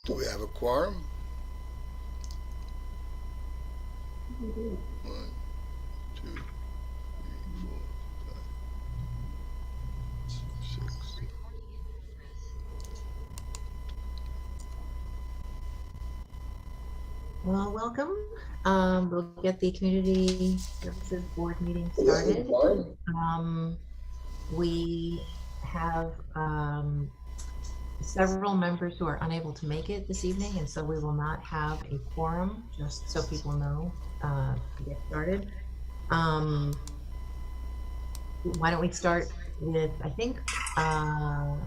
Do we have a quorum? Mhm. One, two, three, four, five, six. Well, welcome. We'll get the Community Services Board meeting started. We have several members who are unable to make it this evening, and so we will not have a quorum, just so people know to get started. Why don't we start with, I think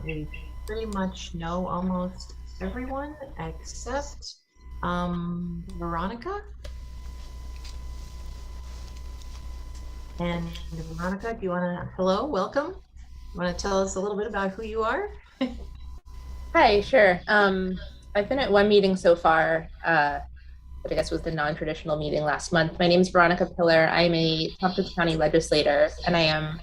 we pretty much know almost everyone except Veronica. And Veronica, do you want to, hello, welcome. You want to tell us a little bit about who you are? Hi, sure. I've been at one meeting so far, that I guess was the non-traditional meeting last month. My name is Veronica Pillar. I'm a Tompkins County legislator, and I am,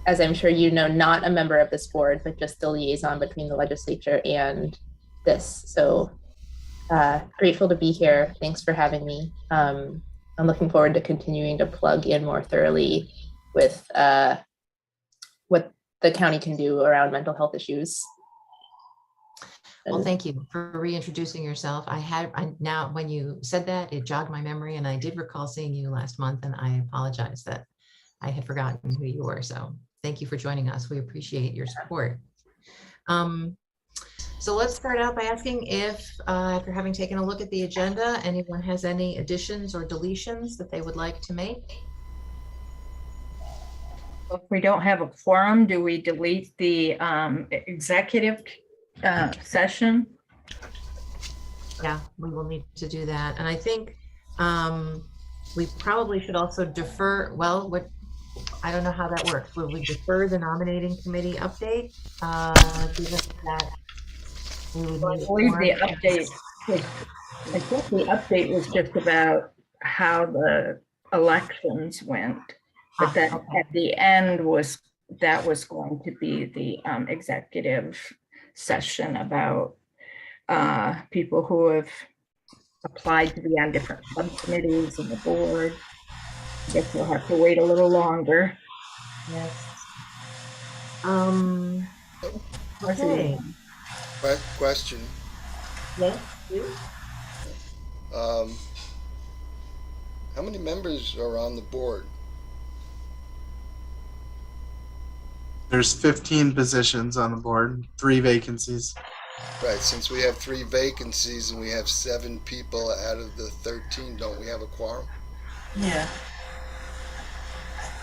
as I'm sure you know, not a member of this board, but just the liaison between the legislature and this. So grateful to be here. Thanks for having me. I'm looking forward to continuing to plug in more thoroughly with what the county can do around mental health issues. Well, thank you for reintroducing yourself. Now when you said that, it jogged my memory, and I did recall seeing you last month, and I apologize that I had forgotten who you were. So thank you for joining us. We appreciate your support. So let's start out by asking if, after having taken a look at the agenda, anyone has any additions or deletions that they would like to make? If we don't have a quorum, do we delete the executive session? Yeah, we will need to do that. And I think we probably should also defer, well, I don't know how that works. Will we defer the nominating committee update? Given that we would I need believe more- the update was, I think the update was just about how the elections went. But then okay. at the end that was going to be the executive session about people who have applied to be on different subcommittees in the board. I guess we'll have to wait a little longer. Yes. How's Okay. Question. Yes, you? How many members are on the board? There's 15 positions on the board, 3 vacancies. Right, since we have 3 vacancies and we have 7 people out of the 13, don't we have a quorum? Yeah.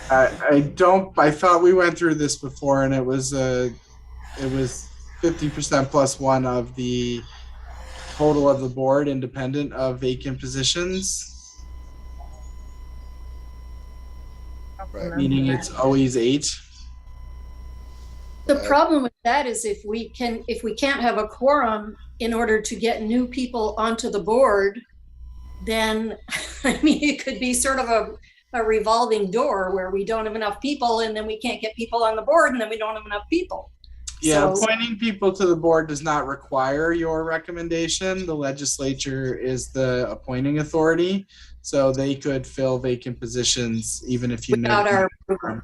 I thought we went through this before, and it was 50% plus 1 of the total of the board, independent of vacant positions. Right. Meaning it's always 8. The problem with that is if we can't have a quorum in order to get new people onto the board, then I mean, it could be sort of a revolving door where we don't have enough people, and then we can't get people on the board, and then we don't have enough people. Yeah, So- appointing people to the board does not require your recommendation. The legislature is the appointing authority, so they could fill vacant positions even if you Without never. our approval.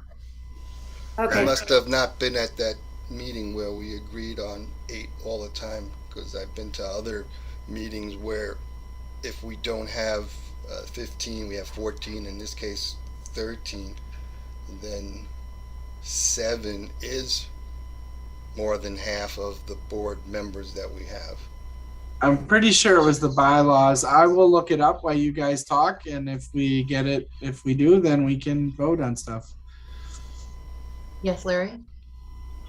I Okay, must have not been at that meeting where we agreed on 8 all the time, because I've been to other meetings where if we don't have 15, we have 14, in this case 13, then 7 is more than half of the board members that we have. I'm pretty sure it was the bylaws. I will look it up while you guys talk, and if we do, then we can vote on stuff. Yes, Larry?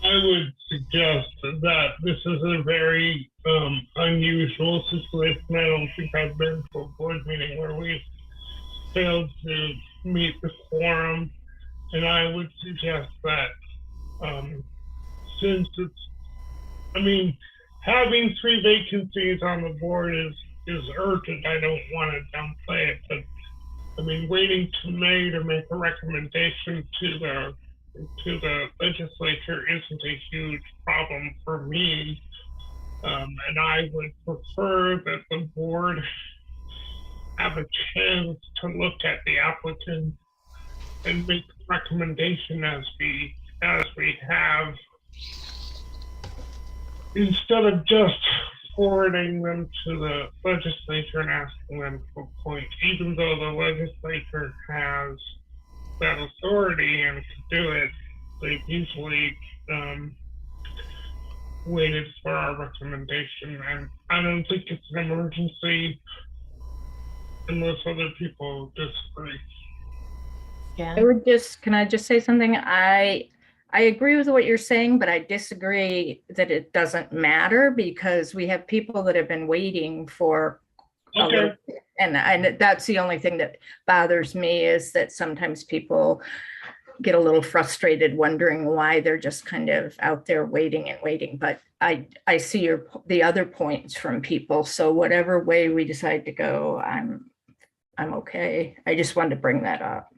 I would suggest that this is a very unusual situation. I don't think I've been to a board meeting where we've failed to meet the quorum. And I would suggest that since having 3 vacancies on the board is urgent. I don't want to downplay it, but waiting to May to make a recommendation to the legislature isn't a huge problem for me. And I would prefer that the board have a chance to look at the applicant and make a recommendation as we have, instead of just forwarding them to the legislature and asking them to appoint, even though the legislature has that authority and can do it. They've usually waited for our recommendation, and I don't think it's an emergency unless other people disagree. Yeah. can I just say something? I agree with what you're saying, but I disagree that it doesn't matter because we have people that have been waiting for a Okay. little bit. And that's the only thing that bothers me is that sometimes people get a little frustrated wondering why they're just kind of out there waiting and waiting. But I see the other points from people. So whatever way we decide to go, I'm okay. I just wanted to bring that up.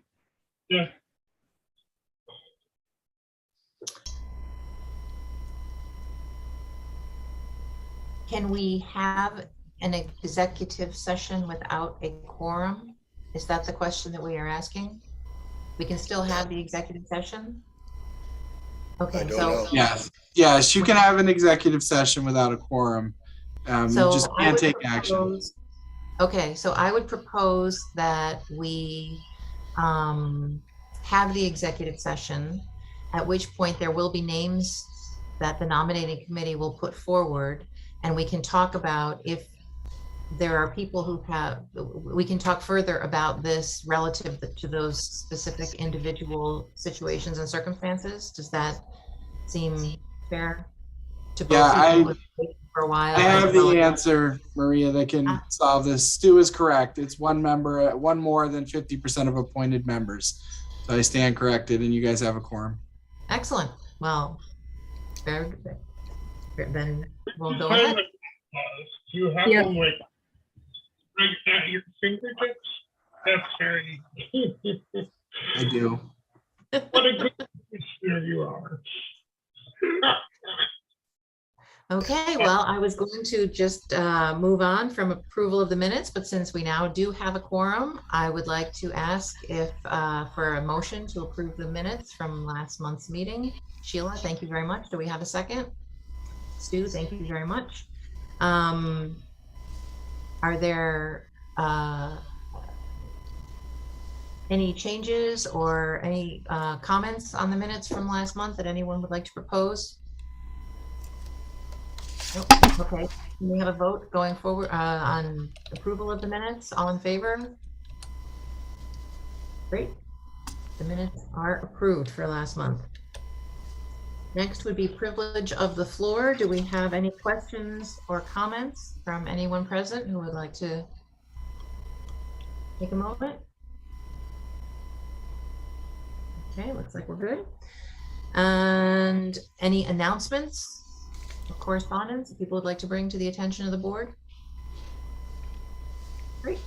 Yeah. Can we have an executive session without a quorum? Is that the question that we are asking? We can still have the executive session? Okay, I don't so. know. Yes, you can have an executive session without a quorum. You So just I can't would take action. propose- Okay, so I would propose that we have the executive session, at which point there will be names that the nominating committee will put forward, and we can talk about if there are people who we can talk further about this relative to those specific individual situations and circumstances. Does that seem fair to both Yeah, people who have waited for a while? I have as well the as- answer, Maria, that can solve this. Stu is correct. It's one member, one more than 50% of appointed members. So I stand corrected and you guys have a quorum. Excellent. Well, very good. Then we'll go Kind ahead. of, do you have Yeah. them like right at your fingertips? That's very. I do. What a good listener you are. Okay, well, I was going to just move on from approval of the minutes, but since we now do have a quorum, I would like to ask if for a motion to approve the minutes from last month's meeting. Sheila, thank you very much. Do we have a second? Stu, thank you very much. Are there any changes or any comments on the minutes from last month that anyone would like to propose? Nope. Okay, can we have a vote going forward on approval of the minutes? All in favor? Great. The minutes are approved for last month. Next would be privilege of the floor. Do we have any questions or comments from anyone present who would like to take a moment? Okay, looks like we're good. And any announcements or correspondence that people would like to bring to the attention of the board? Great.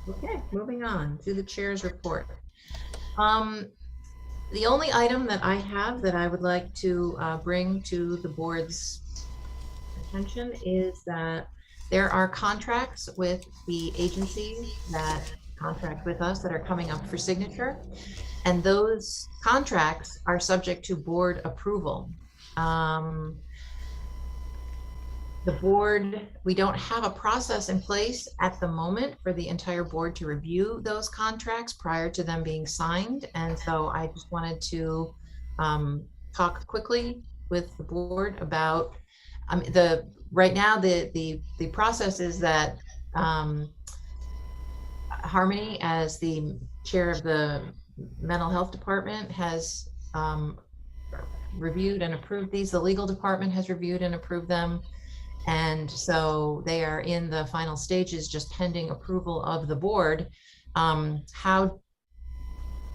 Okay, moving on to the chair's report. The only item that I have that I would like to bring to the board's attention is that there are contracts with the agencies that contract with us that are coming up for signature. And those contracts are subject to board approval. The board, we don't have a process in place at the moment for the entire board to review those contracts prior to them being signed. And so I just wanted to talk quickly with the board about right now the process is that Harmony, as the chair of the mental health department, has reviewed and approved these. The legal department has reviewed and approved them. And so they are in the final stages, just pending approval of the board.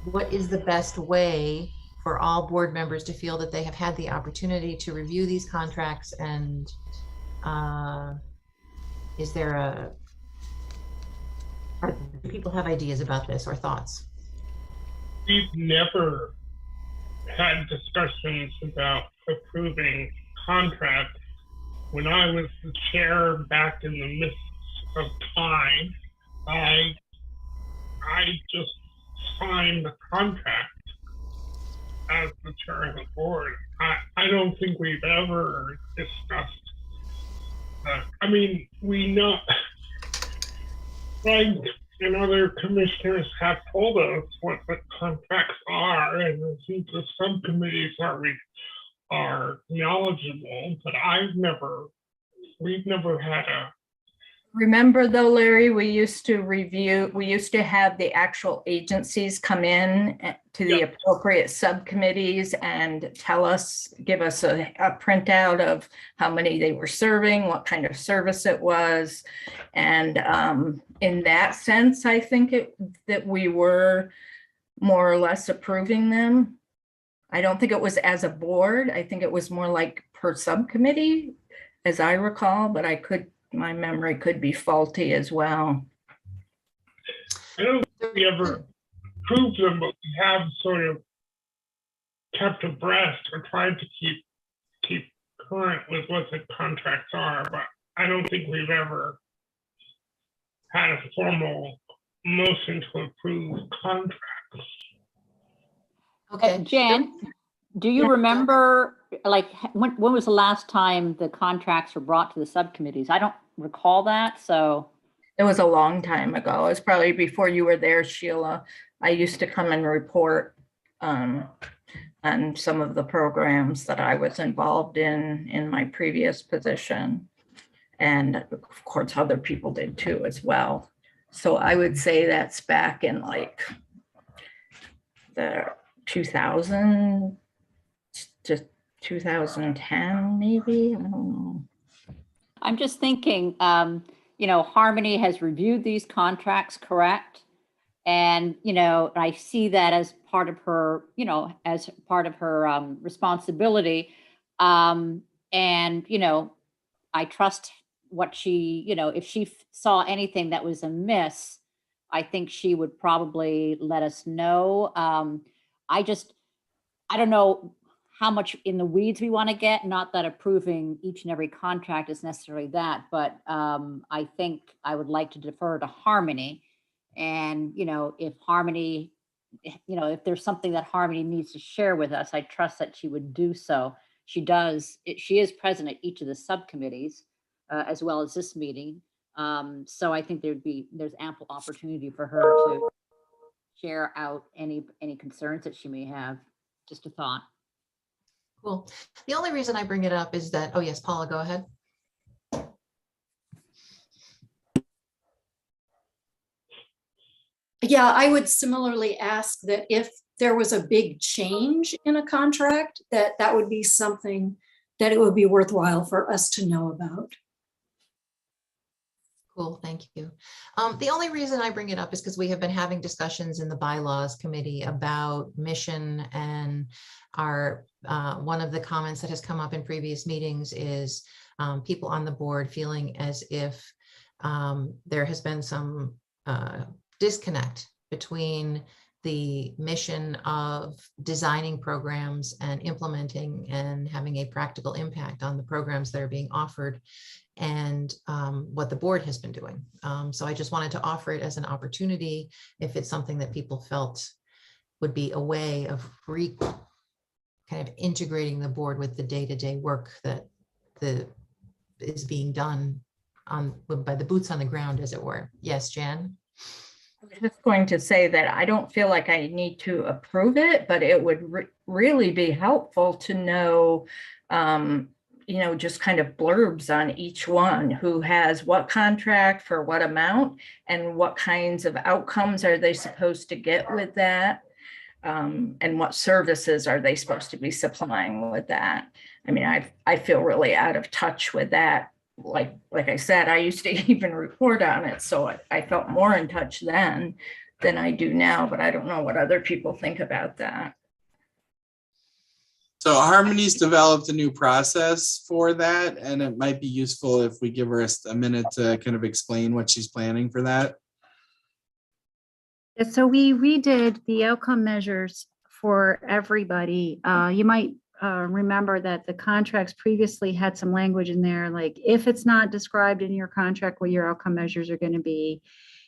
What is the best way for all board members to feel that they have had the opportunity to review these contracts? And do people have ideas about this or thoughts? We've never had discussions about approving contracts when I was the chair back in the midst of time, I just signed the contract as the chair of the board. I don't think we've ever discussed that. I mean, we know, Frank and other commissioners have told us what the contracts are, and I think the subcommittees are knowledgeable, but we've never had a. Remember though, Larry, we used to have the actual agencies come in to the Yep. appropriate subcommittees and give us a printout of how many they were serving, what kind of service it was. And in that sense, I think that we were more or less approving them. I don't think it was as a board. I think it was more like per subcommittee, as I recall, but my memory could be faulty as well. I don't think we ever proved them, but we have sort of kept abreast or tried to keep current with what the contracts are, but I don't think we've ever had a formal motion to approve contracts. Okay. Jan, do you remember, like, when was the last time the contracts were brought to the subcommittees? I don't recall that, so. It was a long time ago. It was probably before you were there, Sheila. I used to come and report on some of the programs that I was involved in my previous position. And of course, other people did too as well. So I would say that's back in like the 2000 to 2010, maybe, I don't know. I'm just thinking, Harmony has reviewed these contracts, correct? And, I see that as part of her, responsibility. And, I trust what she, if she saw anything that was amiss, I think she would probably let us know. I don't know how much in the weeds we want to get, not that approving each and every contract is necessarily that, but I think I would like to defer to Harmony. And, if Harmony, if there's something that Harmony needs to share with us, I trust that she would do so. She is present at each of the subcommittees, as well as this meeting. So I think there's ample opportunity for her to share out any concerns that she may have. Just a thought. Cool. The only reason I bring it up is that, oh yes, Paula, go ahead. Yeah, I would similarly ask that if there was a big change in a contract, that would be something that it would be worthwhile for us to know about. Cool, thank you. The only reason I bring it up is because we have been having discussions in the bylaws committee about mission, and our one of the comments that has come up in previous meetings is people on the board feeling as if there has been some disconnect between the mission of designing programs and implementing and having a practical impact on the programs that are being offered, and what the board has been doing. So I just wanted to offer it as an opportunity if it's something that people felt would be a way of kind of integrating the board with the day-to-day work that is being done by the boots on the ground, as it were. Yes, Jan? I was just going to say that I don't feel like I need to approve it, but it would really be helpful to know, just kind of blurbs on each one, who has what contract for what amount and what kinds of outcomes are they supposed to get with that, and what services are they supposed to be supplying with that. I mean, I feel really out of touch with that. Like I said, I used to even report on it, so I felt more in touch then than I do now, but I don't know what other people think about that. So Harmony's developed a new process for that, and it might be useful if we give her a minute to kind of explain what she's planning for that. So we redid the outcome measures for everybody. You might remember that the contracts previously had some language in there, like if it's not described in your contract what your outcome measures are going to be,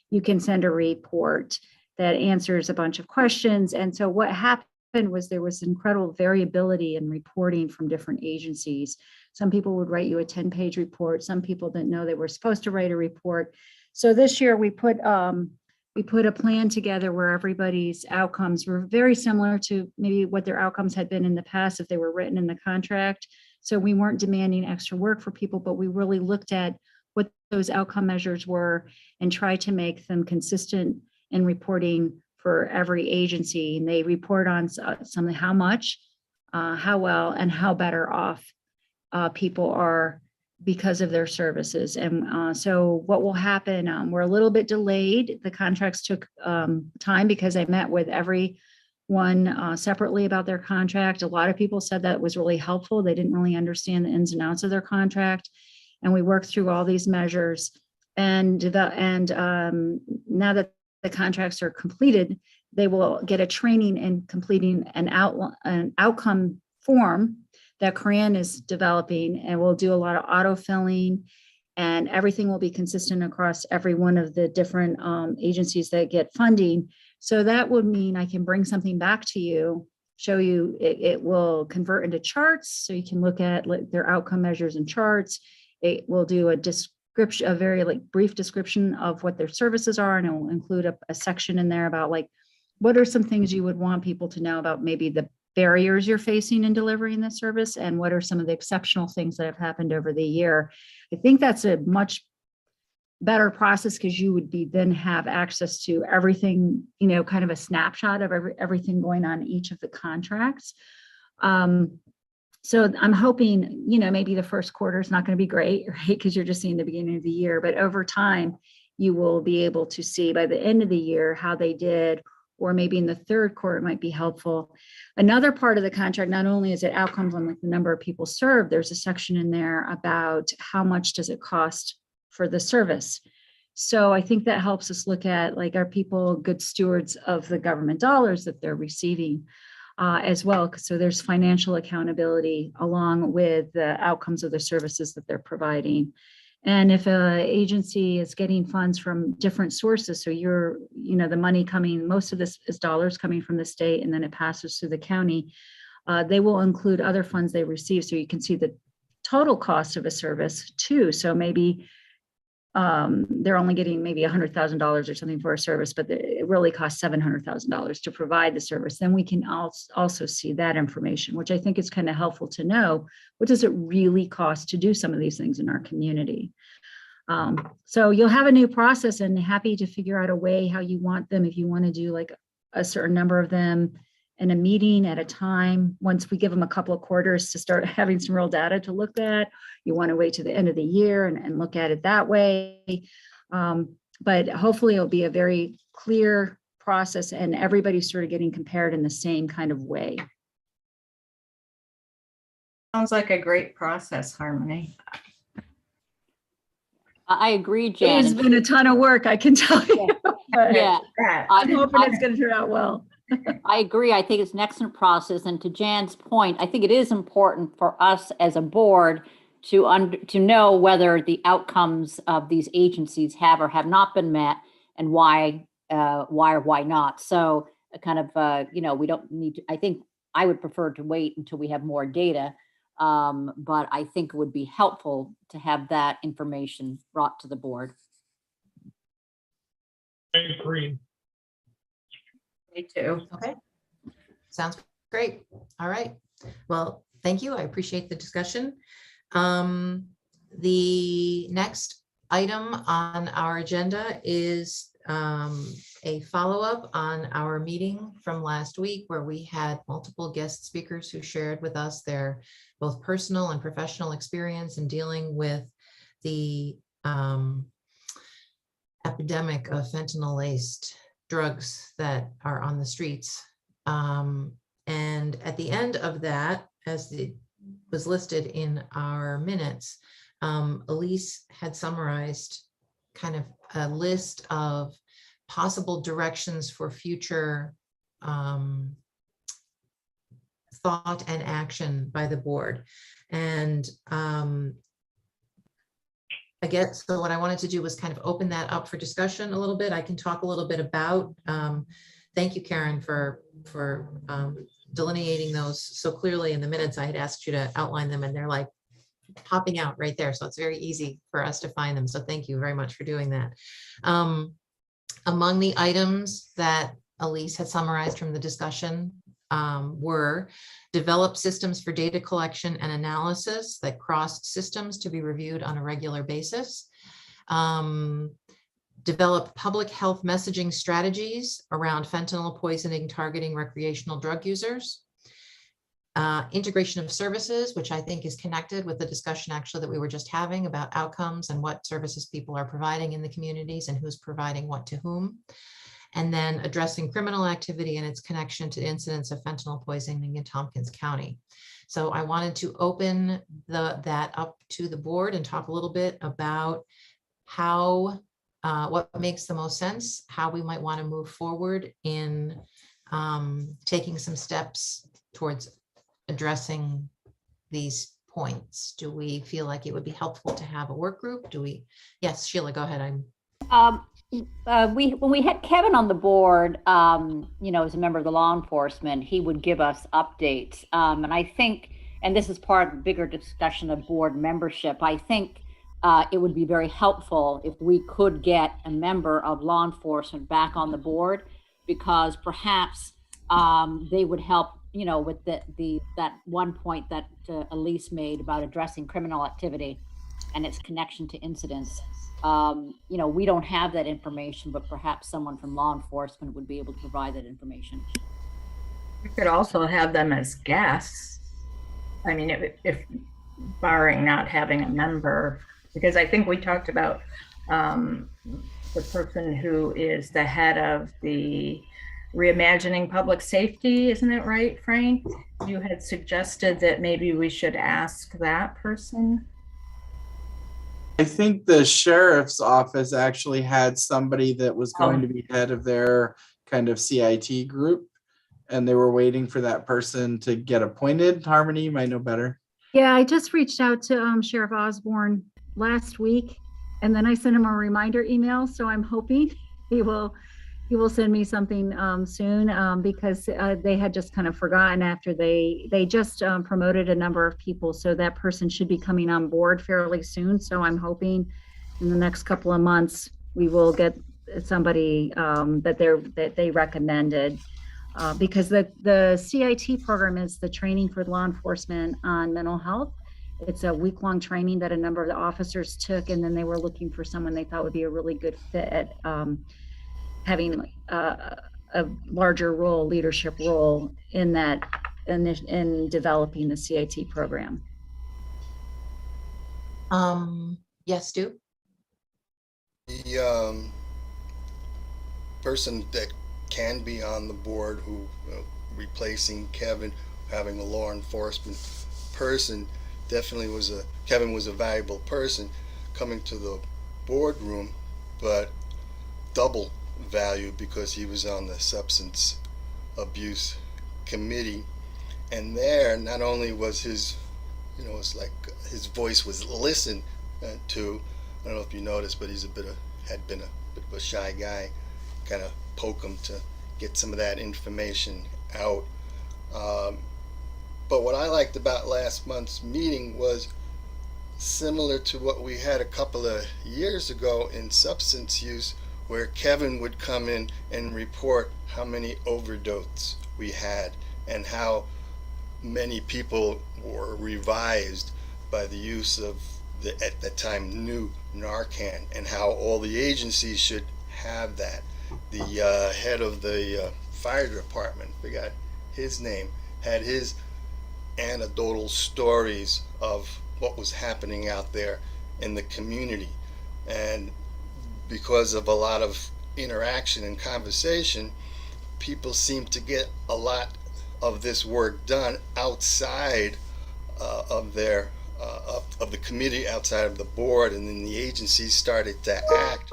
you can send a report that answers a bunch of questions. And so what happened was there was incredible variability in reporting from different agencies. Some people would write you a 10-page report. Some people didn't know they were supposed to write a report. So this year we put a plan together where everybody's outcomes were very similar to maybe what their outcomes had been in the past if they were written in the contract. So we weren't demanding extra work for people, but we really looked at what those outcome measures were and tried to make them consistent in reporting for every agency. And they report on something, how much, how well, and how better off people are because of their services. And so what will happen, we're a little bit delayed. The contracts took time because I met with everyone separately about their contract. A lot of people said that was really helpful. They didn't really understand the ins and outs of their contract. And we worked through all these measures. And now that the contracts are completed, they will get a training in completing an outcome form that Corinne is developing, and we'll do a lot of autofilling, and everything will be consistent across every one of the different agencies that get funding. So that would mean I can bring something back to you, show you, it will convert into charts, so you can look at their outcome measures and charts. It will do a description, a very brief description of what their services are, and it will include a section in there about what are some things you would want people to know about maybe the barriers you're facing in delivering the service, and what are some of the exceptional things that have happened over the year. I think that's a much better process because you would then have access to everything, kind of a snapshot of everything going on in each of the contracts. So I'm hoping, maybe the first quarter is not going to be great, right? Because you're just seeing the beginning of the year, but over time, you will be able to see by the end of the year how they did, or maybe in the third quarter, it might be helpful. Another part of the contract, not only is it outcomes on the number of people served, there's a section in there about how much does it cost for the service. So I think that helps us look at, are people good stewards of the government dollars that they're receiving as well. So there's financial accountability along with the outcomes of the services that they're providing. And if an agency is getting funds from different sources, so the money coming, most of this is dollars coming from the state, and then it passes through the county, they will include other funds they receive. So you can see the total cost of a service too. So maybe they're only getting maybe $100,000 or something for a service, but it really costs $700,000 to provide the service. Then we can also see that information, which I think is kind of helpful to know. What does it really cost to do some of these things in our community? So you'll have a new process, and happy to figure out a way how you want them. If you want to do a certain number of them in a meeting at a time, once we give them a couple of quarters to start having some real data to look at, you want to wait to the end of the year and look at it that way. But hopefully it'll be a very clear process, and everybody's sort of getting compared in the same kind of way. Sounds like a great process, Harmony. I agree, Jan. It's been a ton of work, I can tell you. But Yeah, I'm hoping it's going to turn out well. I agree. I think it's an excellent process. And to Jan's point, I think it is important for us as a board to know whether the outcomes of these agencies have or have not been met, and why or why not. So kind of, we don't need to, I think I would prefer to wait until we have more data. But I think it would be helpful to have that information brought to the board. I agree. Me too. Okay. Sounds great. All right. Well, thank you. I appreciate the discussion. The next item on our agenda is a follow-up on our meeting from last week, where we had multiple guest speakers who shared with us their both personal and professional experience in dealing with the epidemic of fentanyl-laced drugs that are on the streets. And at the end of that, as it was listed in our minutes, Elise had summarized kind of a list of possible directions for future thought and action by the board. And I guess, so what I wanted to do was kind of open that up for discussion a little bit. I can talk a little bit about, thank you, Karen, for delineating those so clearly in the minutes. I had asked you to outline them and they're like popping out right there. So it's very easy for us to find them. So thank you very much for doing that. Among the items that Elise had summarized from the discussion were develop systems for data collection and analysis that cross systems to be reviewed on a regular basis. Develop public health messaging strategies around fentanyl poisoning targeting recreational drug users. Integration of services, which I think is connected with the discussion actually that we were just having about outcomes and what services people are providing in the communities and who's providing what to whom. And then addressing criminal activity and its connection to incidents of fentanyl poisoning in Tompkins County. So I wanted to open that up to the board and talk a little bit about how, what makes the most sense, how we might want to move forward in taking some steps towards addressing these points. Do we feel like it would be helpful to have a work group? Do we? Yes, Sheila, go ahead. When we had Kevin on the board, as a member of the law enforcement, he would give us updates. And I think, and this is part of the bigger discussion of board membership, I think it would be very helpful if we could get a member of law enforcement back on the board, because perhaps they would help, with that one point that Elise made about addressing criminal activity and its connection to incidents. We don't have that information, but perhaps someone from law enforcement would be able to provide that information. We could also have them as guests. I mean, if barring not having a member, because I think we talked about the person who is the head of the Reimagining Public Safety, isn't it right, Frank? You had suggested that maybe we should ask that person. I think the sheriff's office actually had somebody that was going to be head of their kind of CIT group, and they were waiting for that person to get appointed. Harmony, you might know better. Yeah, I just reached out to Sheriff Osborne last week, and then I sent him a reminder email. So I'm hoping he will send me something soon, because they had just kind of forgotten after they just promoted a number of people. So that person should be coming on board fairly soon. So I'm hoping in the next couple of months, we will get somebody that they recommended, because the CIT program is the training for law enforcement on mental health. It's a week-long training that a number of the officers took, and then they were looking for someone they thought would be a really good fit, having a larger role, leadership role in that, in developing the CIT program. Yes, Stu? The person that can be on the board who replacing Kevin, having a law enforcement person, definitely Kevin was a valuable person coming to the boardroom, but double value because he was on the substance abuse committee, and there not only was his, it's like his voice was listened to. I don't know if you noticed, but had been a bit of a shy guy. Kind of poke him to get some of that information out. But what I liked about last month's meeting was similar to what we had a couple of years ago in substance use, where Kevin would come in and report how many overdoses we had and how many people were revised by the use of at that time, new Narcan, and how all the agencies should have that. The head of the fire department, forgot his name, had his anecdotal stories of what was happening out there in the community. And because of a lot of interaction and conversation, people seem to get a lot of this work done outside of their of the committee, outside of the board, and then the agencies started to act.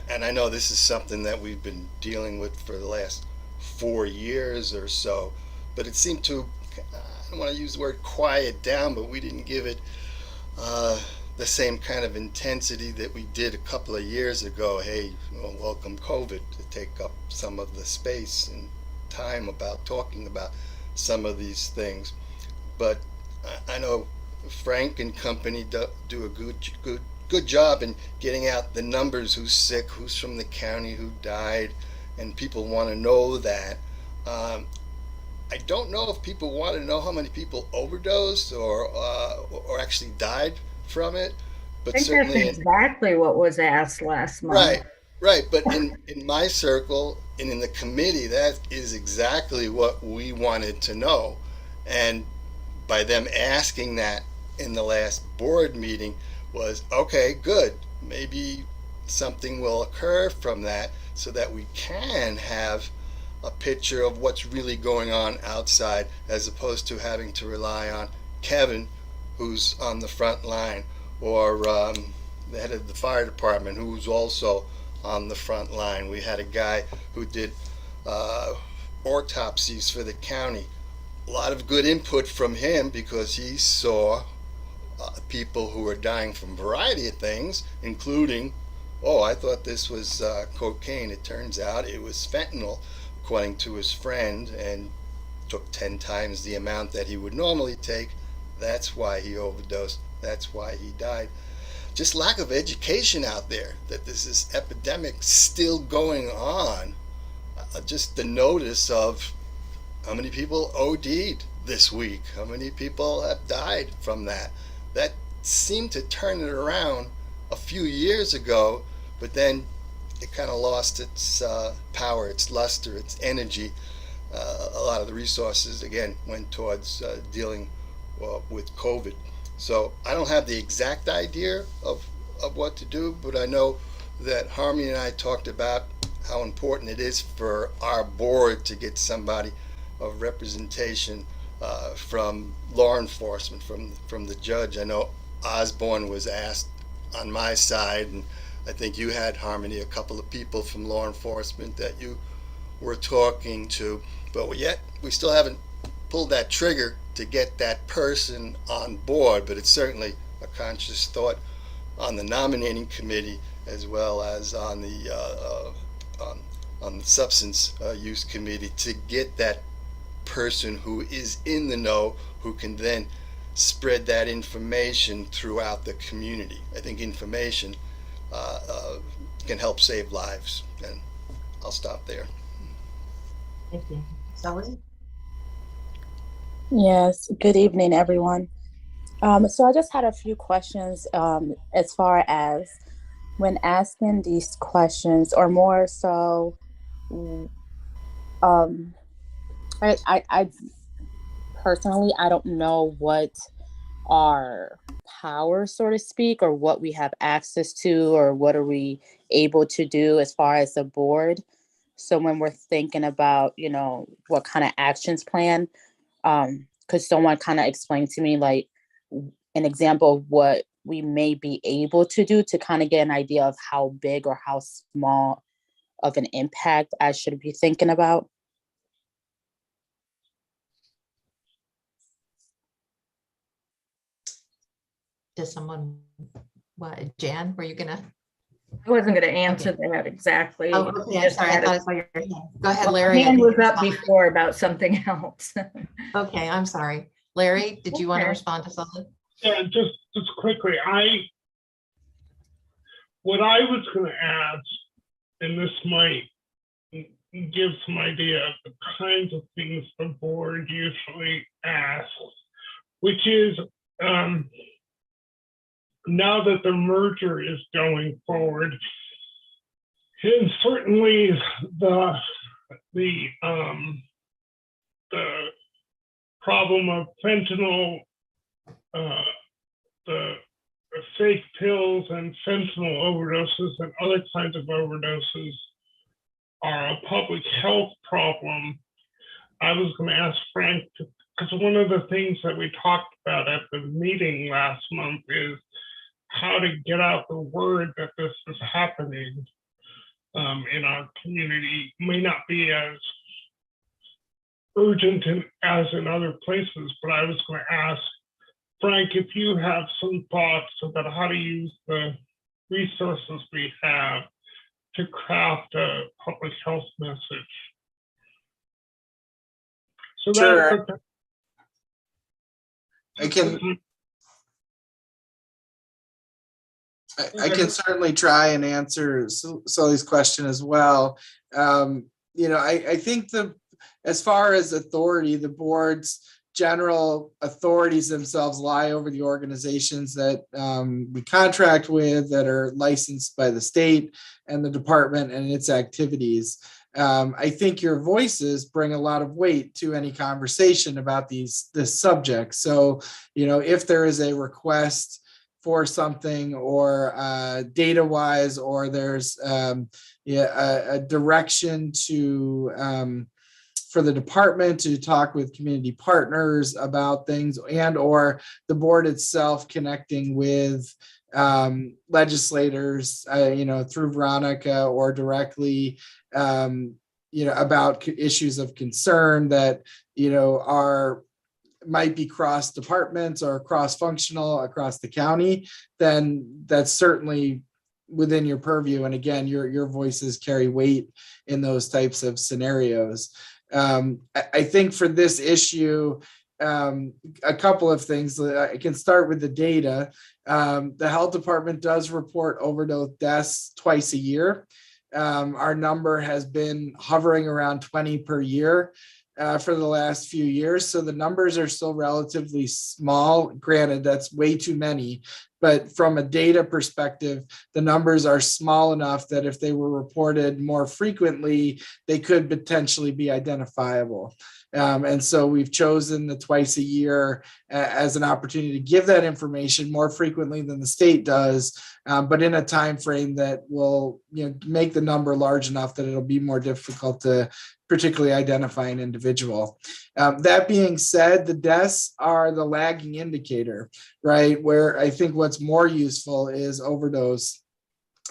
And I know this is something that we've been dealing with for the last 4 years or so, but it seemed to, I don't want to use the word quiet down, but we didn't give it the same kind of intensity that we did a couple of years ago. Hey, well, welcome COVID, to take up some of the space and time about talking about some of these things. But I know Frank and company do a good job in getting out the numbers, who's sick, who's from the county, who died, and people want to know that. I don't know if people want to know how many people overdosed or actually died from it, I but think certainly, that's exactly what was asked last month. right, right. But in my circle and in the committee, that is exactly what we wanted to know, and by them asking that in the last board meeting was okay, good. Maybe something will occur from that so that we can have a picture of what's really going on outside, as opposed to having to rely on Kevin, who's on the front line, or the head of the fire department, who's also on the front line. We had a guy who did autopsies for the county. A lot of good input from him because he saw people who were dying from a variety of things, including, oh, I thought this was cocaine. It turns out it was fentanyl, according to his friend, and took 10 times the amount that he would normally take. That's why he overdosed. That's why he died. Just lack of education out there that this is epidemic still going on. Just the notice of how many people OD'd this week, how many people have died from that. That seemed to turn it around a few years ago, but then it kind of lost its power, its luster, its energy. A lot of the resources, again, went towards dealing with COVID. So I don't have the exact idea of what to do, but I know that Harmony and I talked about how important it is for our board to get somebody of representation from law enforcement, from the judge. I know Osborne was asked on my side, and I think you had, Harmony, a couple of people from law enforcement that you were talking to, but yet we still haven't pulled that trigger to get that person on board. But it's certainly a conscious thought on the nominating committee, as well as on the substance use committee, to get that person who is in the know, who can then spread that information throughout the community. I think information can help save lives, and I'll stop there. Thank you. Sully? Yes, good evening, everyone. So I just had a few questions as far as when asking these questions, or more so, I personally, I don't know what our power, so to speak, or what we have access to, or what are we able to do as far as the board. So when we're thinking about, what kind of actions plan, could someone kind of explain to me, like, an example of what we may be able to do to kind of get an idea of how big or how small of an impact I should be thinking about? Does someone, what, Jan, were you gonna? I wasn't going to answer that exactly. Oh, okay, I'm Just sorry, I had thought a- I saw your hand. Go ahead, My Larry. I hand think was you up responded. before about something else. Okay, I'm sorry. Larry, did you want to Okay. respond to something? Yeah, just quickly, what I was going to ask, and this might give some idea of the kinds of things the board usually asks, which is, now that the merger is going forward, and certainly the problem of fentanyl, the fake pills and fentanyl overdoses and other kinds of overdoses are a public health problem. I was going to ask Frank, because one of the things that we talked about at the meeting last month is how to get out the word that this is happening in our community. May not be as urgent as in other places, but I was going to ask Frank if you have some thoughts about how to use the resources we have to craft a public health message. So Sure. that, I can certainly try and answer Sully's question as well. I think as far as authority, the board's general authorities themselves lie over the organizations that we contract with, that are licensed by the state and the department and its activities. I think your voices bring a lot of weight to any conversation about this subject. So, if there is a request for something, or data wise, or there's a direction to for the department to talk with community partners about things, and or the board itself connecting with legislators, through Veronica or directly, about issues of concern that might be cross departments or cross functional across the county, then that's certainly within your purview. And again, your voices carry weight in those types of scenarios. I think for this issue, a couple of things. I can start with the data. The health department does report overdose deaths twice a year. Our number has been hovering around 20 per year for the last few years. So the numbers are still relatively small. Granted, that's way too many, but from a data perspective, the numbers are small enough that if they were reported more frequently, they could potentially be identifiable. And so we've chosen the twice a year as an opportunity to give that information more frequently than the state does, but in a time frame that will make the number large enough that it'll be more difficult to particularly identify an individual. That being said, the deaths are the lagging indicator, right? Where I think what's more useful is overdose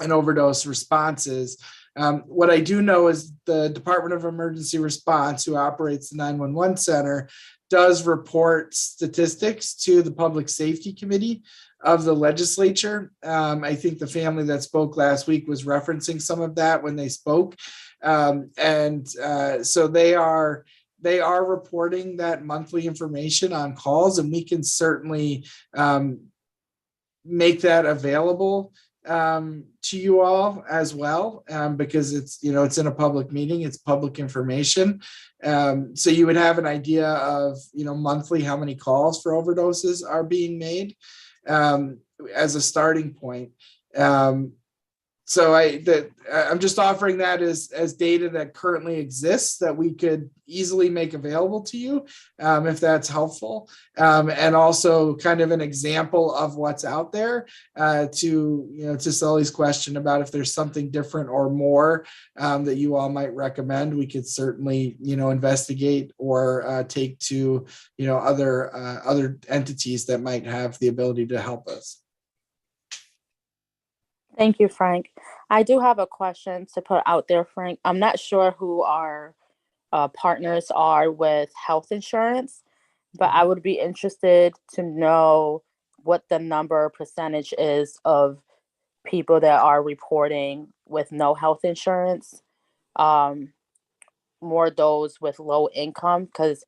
and overdose responses. What I do know is the Department of Emergency Response, who operates the 911 center, does report statistics to the Public Safety Committee of the legislature. I think the family that spoke last week was referencing some of that when they spoke. So they are reporting that monthly information on calls, and we can certainly make that available to you all as well, because it's in a public meeting, it's public information. So you would have an idea of monthly how many calls for overdoses are being made as a starting point. So I'm just offering that as data that currently exists that we could easily make available to you, if that's helpful, and also kind of an example of what's out there. To Sully's question about if there's something different or more that you all might recommend, we could certainly investigate or take to other entities that might have the ability to help us. Thank you, Frank. I do have a question to put out there, Frank. I'm not sure who our partners are with health insurance, but I would be interested to know what the number percentage is of people that are reporting with no health insurance, more those with low income, because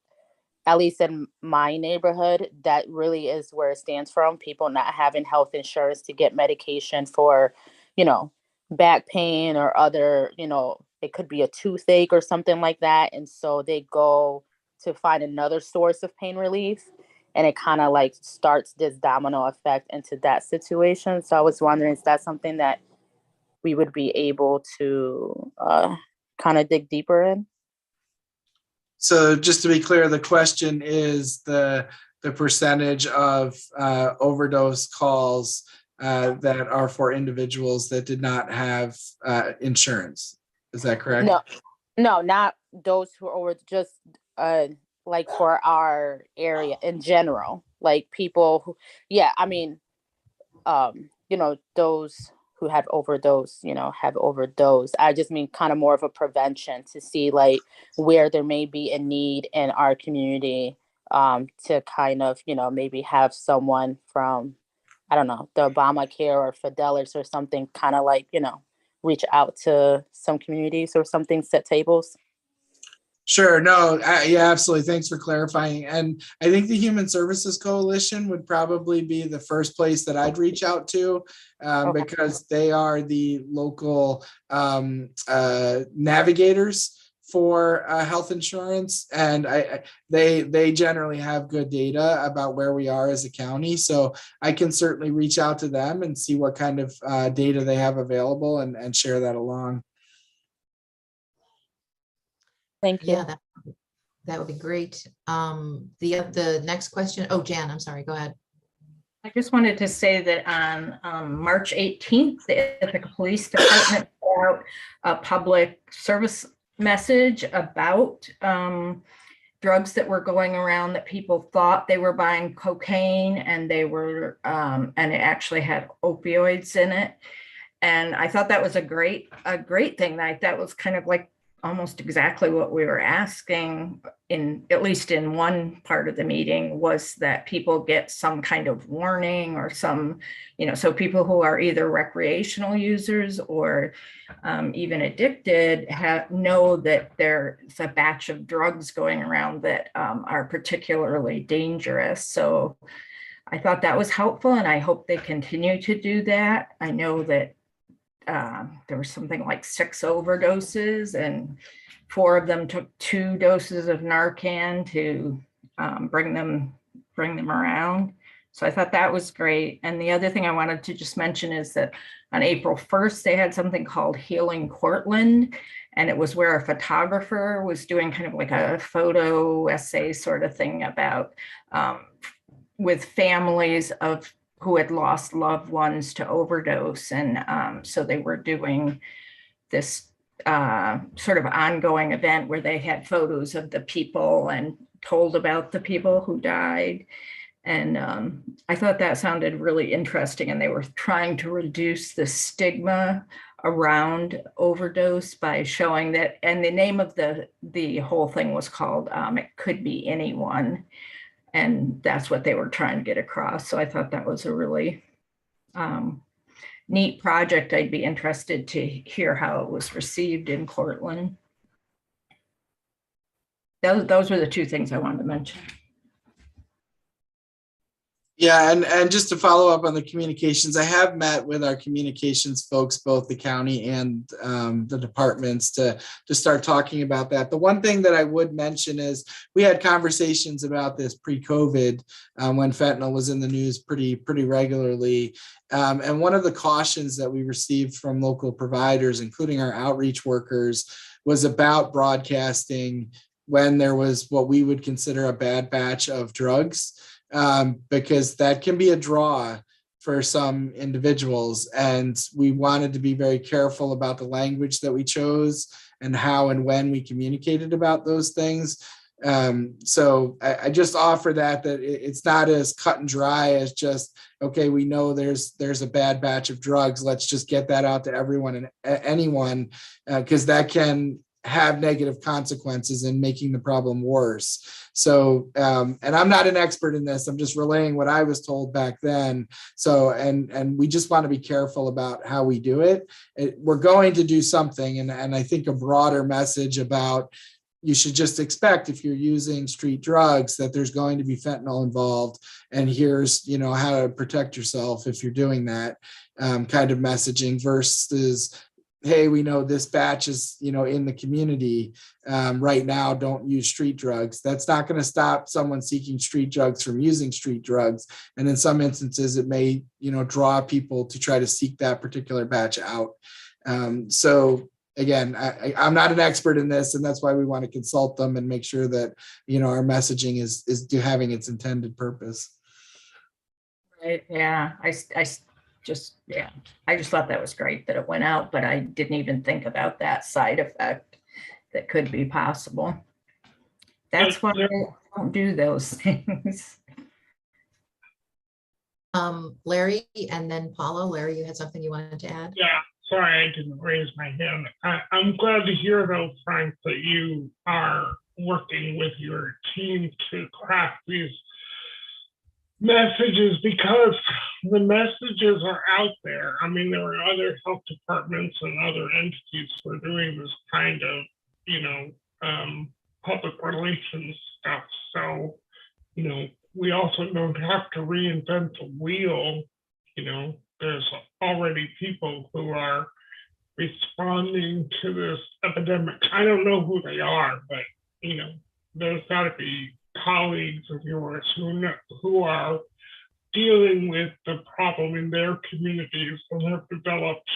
at least in my neighborhood, that really is where it stands from. People not having health insurance to get medication for, back pain or other, it could be a toothache or something like that. And so they go to find another source of pain relief. And it kind of like starts this domino effect into that situation. So I was wondering, is that something that we would be able to kind of dig deeper in? So just to be clear, the question is the percentage of overdose calls that are for individuals that did not have insurance. Is that correct? No, not those who are just like for our area in general, like people who, those who have overdosed, have overdosed. I just mean kind of more of a prevention to see like where there may be a need in our community, to kind of, maybe have someone from, I don't know, the Obamacare or Fidelis or something, kind of like, reach out to some communities or something, set tables. Sure. No, yeah, absolutely. Thanks for clarifying. And I think the Human Services Coalition would probably be the first place that I'd reach out to, Okay. because they are the local navigators for health insurance, and they generally have good data about where we are as a county. So I can certainly reach out to them and see what kind of data they have available and share that along. Thank you. Yeah, that would be great. The next question. Oh, Jan, I'm sorry. Go ahead. I just wanted to say that on March 18th, the Ithaca Police Department put out a public service message about drugs that were going around that people thought they were buying cocaine, and they were, and it actually had opioids in it. And I thought that was a great thing. Like, that was kind of like almost exactly what we were asking, in at least in one part of the meeting, was that people get some kind of warning or some, so people who are either recreational users or even addicted know that there's a batch of drugs going around that are particularly dangerous. So I thought that was helpful, and I hope they continue to do that. I know that there was something like 6 overdoses, and 4 of them took 2 doses of Narcan to bring them around. So I thought that was great. And the other thing I wanted to just mention is that on April 1st, they had something called Healing Cortland, and it was where a photographer was doing kind of like a photo essay sort of thing about with families of who had lost loved ones to overdose. And so they were doing this sort of ongoing event where they had photos of the people and told about the people who died. And I thought that sounded really interesting. And they were trying to reduce the stigma around overdose by showing that, and the name of the whole thing was called It Could Be Anyone. And that's what they were trying to get across. So I thought that was a really neat project. I'd be interested to hear how it was received in Cortland. Those were the 2 things I wanted to mention. Yeah, and just to follow up on the communications, I have met with our communications folks, both the county and the departments, to start talking about that. The one thing that I would mention is we had conversations about this pre-COVID when fentanyl was in the news pretty regularly. And one of the cautions that we received from local providers, including our outreach workers, was about broadcasting when there was what we would consider a bad batch of drugs. Because that can be a draw for some individuals. And we wanted to be very careful about the language that we chose and how and when we communicated about those things. So I just offer that it's not as cut and dry as just, okay, we know there's a bad batch of drugs. Let's just get that out to everyone and anyone, because that can have negative consequences in making the problem worse. So, and I'm not an expert in this, I'm just relaying what I was told back then. So, and we just want to be careful about how we do it. We're going to do something. And I think a broader message about, you should just expect, if you're using street drugs, that there's going to be fentanyl involved. And here's, how to protect yourself if you're doing that, kind of messaging, versus, hey, we know this batch is, in the community right now, don't use street drugs. That's not going to stop someone seeking street drugs from using street drugs. And in some instances, it may, draw people to try to seek that particular batch out. So again, I'm not an expert in this, and that's why we want to consult them and make sure that, our messaging is having its intended purpose. Right. Yeah. I just thought that was great that it went out, but I didn't even think about that side effect that could be possible. That's why I don't do those things. Larry and then Paula. Larry, you had something you wanted to add? Yeah, sorry, I didn't raise my hand. I'm glad to hear though, Frank, that you are working with your team to craft these messages, because the messages are out there. I mean, there are other health departments and other entities who are doing this kind of, public relations stuff. So, we also don't have to reinvent the wheel. There's already people who are responding to this epidemic. I don't know who they are, but, there's got to be colleagues of yours who are dealing with the problem in their communities and have developed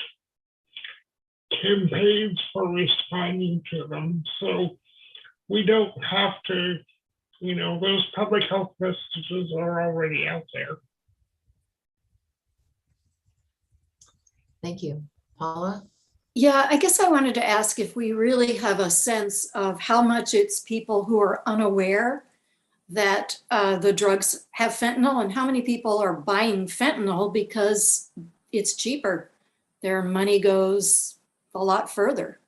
campaigns for responding to them. So we don't have to, those public health messages are already out there. Thank you. Paula? Yeah, I guess I wanted to ask if we really have a sense of how much it's people who are unaware that the drugs have fentanyl, and how many people are buying fentanyl because it's cheaper. Their money goes a lot further.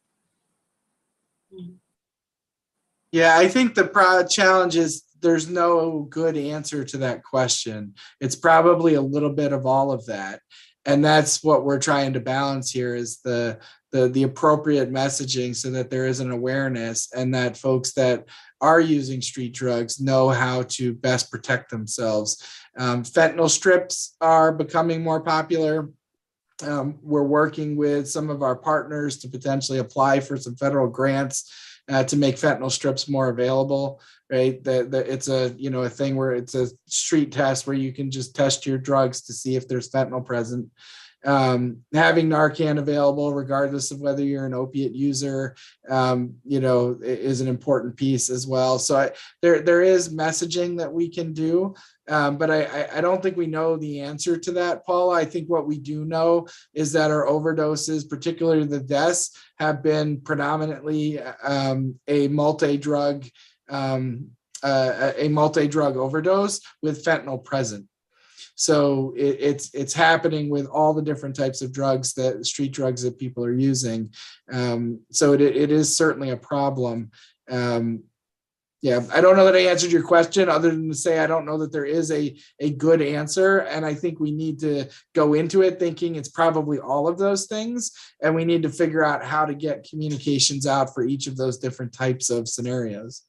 Yeah, I think the challenge is there's no good answer to that question. It's probably a little bit of all of that. And that's what we're trying to balance here, is the appropriate messaging so that there is an awareness, and that folks that are using street drugs know how to best protect themselves. Fentanyl strips are becoming more popular. We're working with some of our partners to potentially apply for some federal grants to make fentanyl strips more available. Right, it's a a thing where it's a street test where you can just test your drugs to see if there's fentanyl present. Having Narcan available, regardless of whether you're an opiate user, is an important piece as well. So there is messaging that we can do, but I don't think we know the answer to that, Paula. I think what we do know is that our overdoses, particularly the deaths, have been predominantly a multi-drug overdose with fentanyl present. So it's happening with all the different types of drugs, that street drugs that people are using. So it is certainly a problem. Yeah, I don't know that I answered your question, other than to say I don't know that there is a good answer. And I think we need to go into it thinking it's probably all of those things. And we need to figure out how to get communications out for each of those different types of scenarios.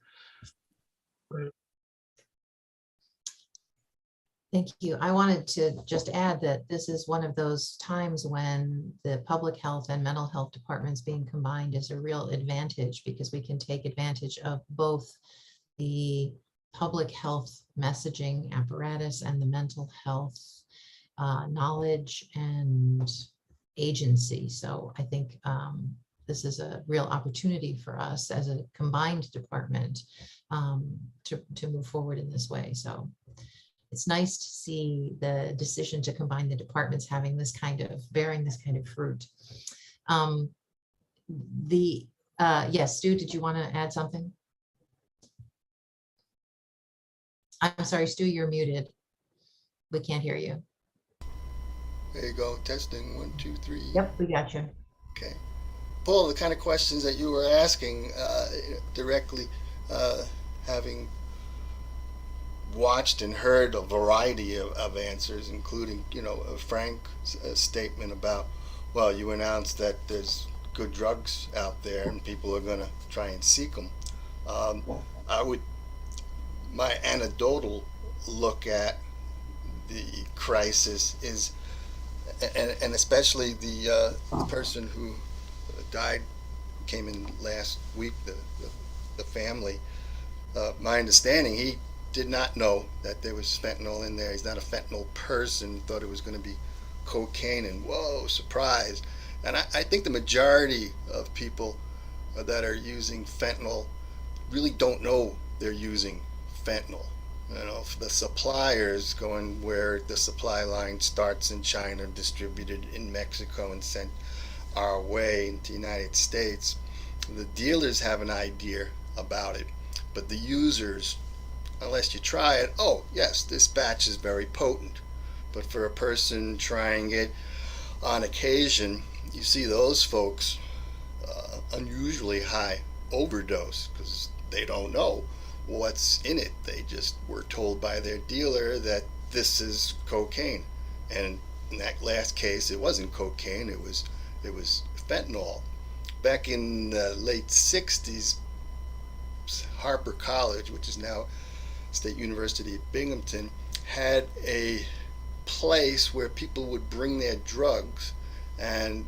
Thank you. I wanted to just add that this is one of those times when the public health and mental health departments being combined is a real advantage, because we can take advantage of both the public health messaging apparatus and the mental health knowledge and agency. So I think this is a real opportunity for us as a combined department to move forward in this way. So it's nice to see the decision to combine the departments bearing this kind of fruit. Yes, Stu, did you want to add something? I'm sorry, Stu, you're muted. We can't hear you. There you go. Testing 1, 2, 3. Yep, we got you. Okay. Paul, the kind of questions that you were asking directly, having watched and heard a variety of answers, including, Frank's statement about, well, you announced that there's good drugs out there and people are going to try and seek them. My anecdotal look at the crisis is, and especially the person who died, came in last week, the family, my understanding, he did not know that there was fentanyl in there. He's not a fentanyl person, thought it was going to be cocaine, and whoa, surprise. And I think the majority of people that are using fentanyl really don't know they're using fentanyl. The suppliers going where the supply line starts in China, distributed in Mexico, and sent our way into the United States. The dealers have an idea about it, but the users, unless you try it, oh yes, this batch is very potent. But for a person trying it on occasion, you see those folks unusually high overdose because they don't know what's in it. They just were told by their dealer that this is cocaine, and in that last case, it wasn't cocaine. It was fentanyl. Back in the late '60s, Harper College, which is now State University at Binghamton, had a place where people would bring their drugs, and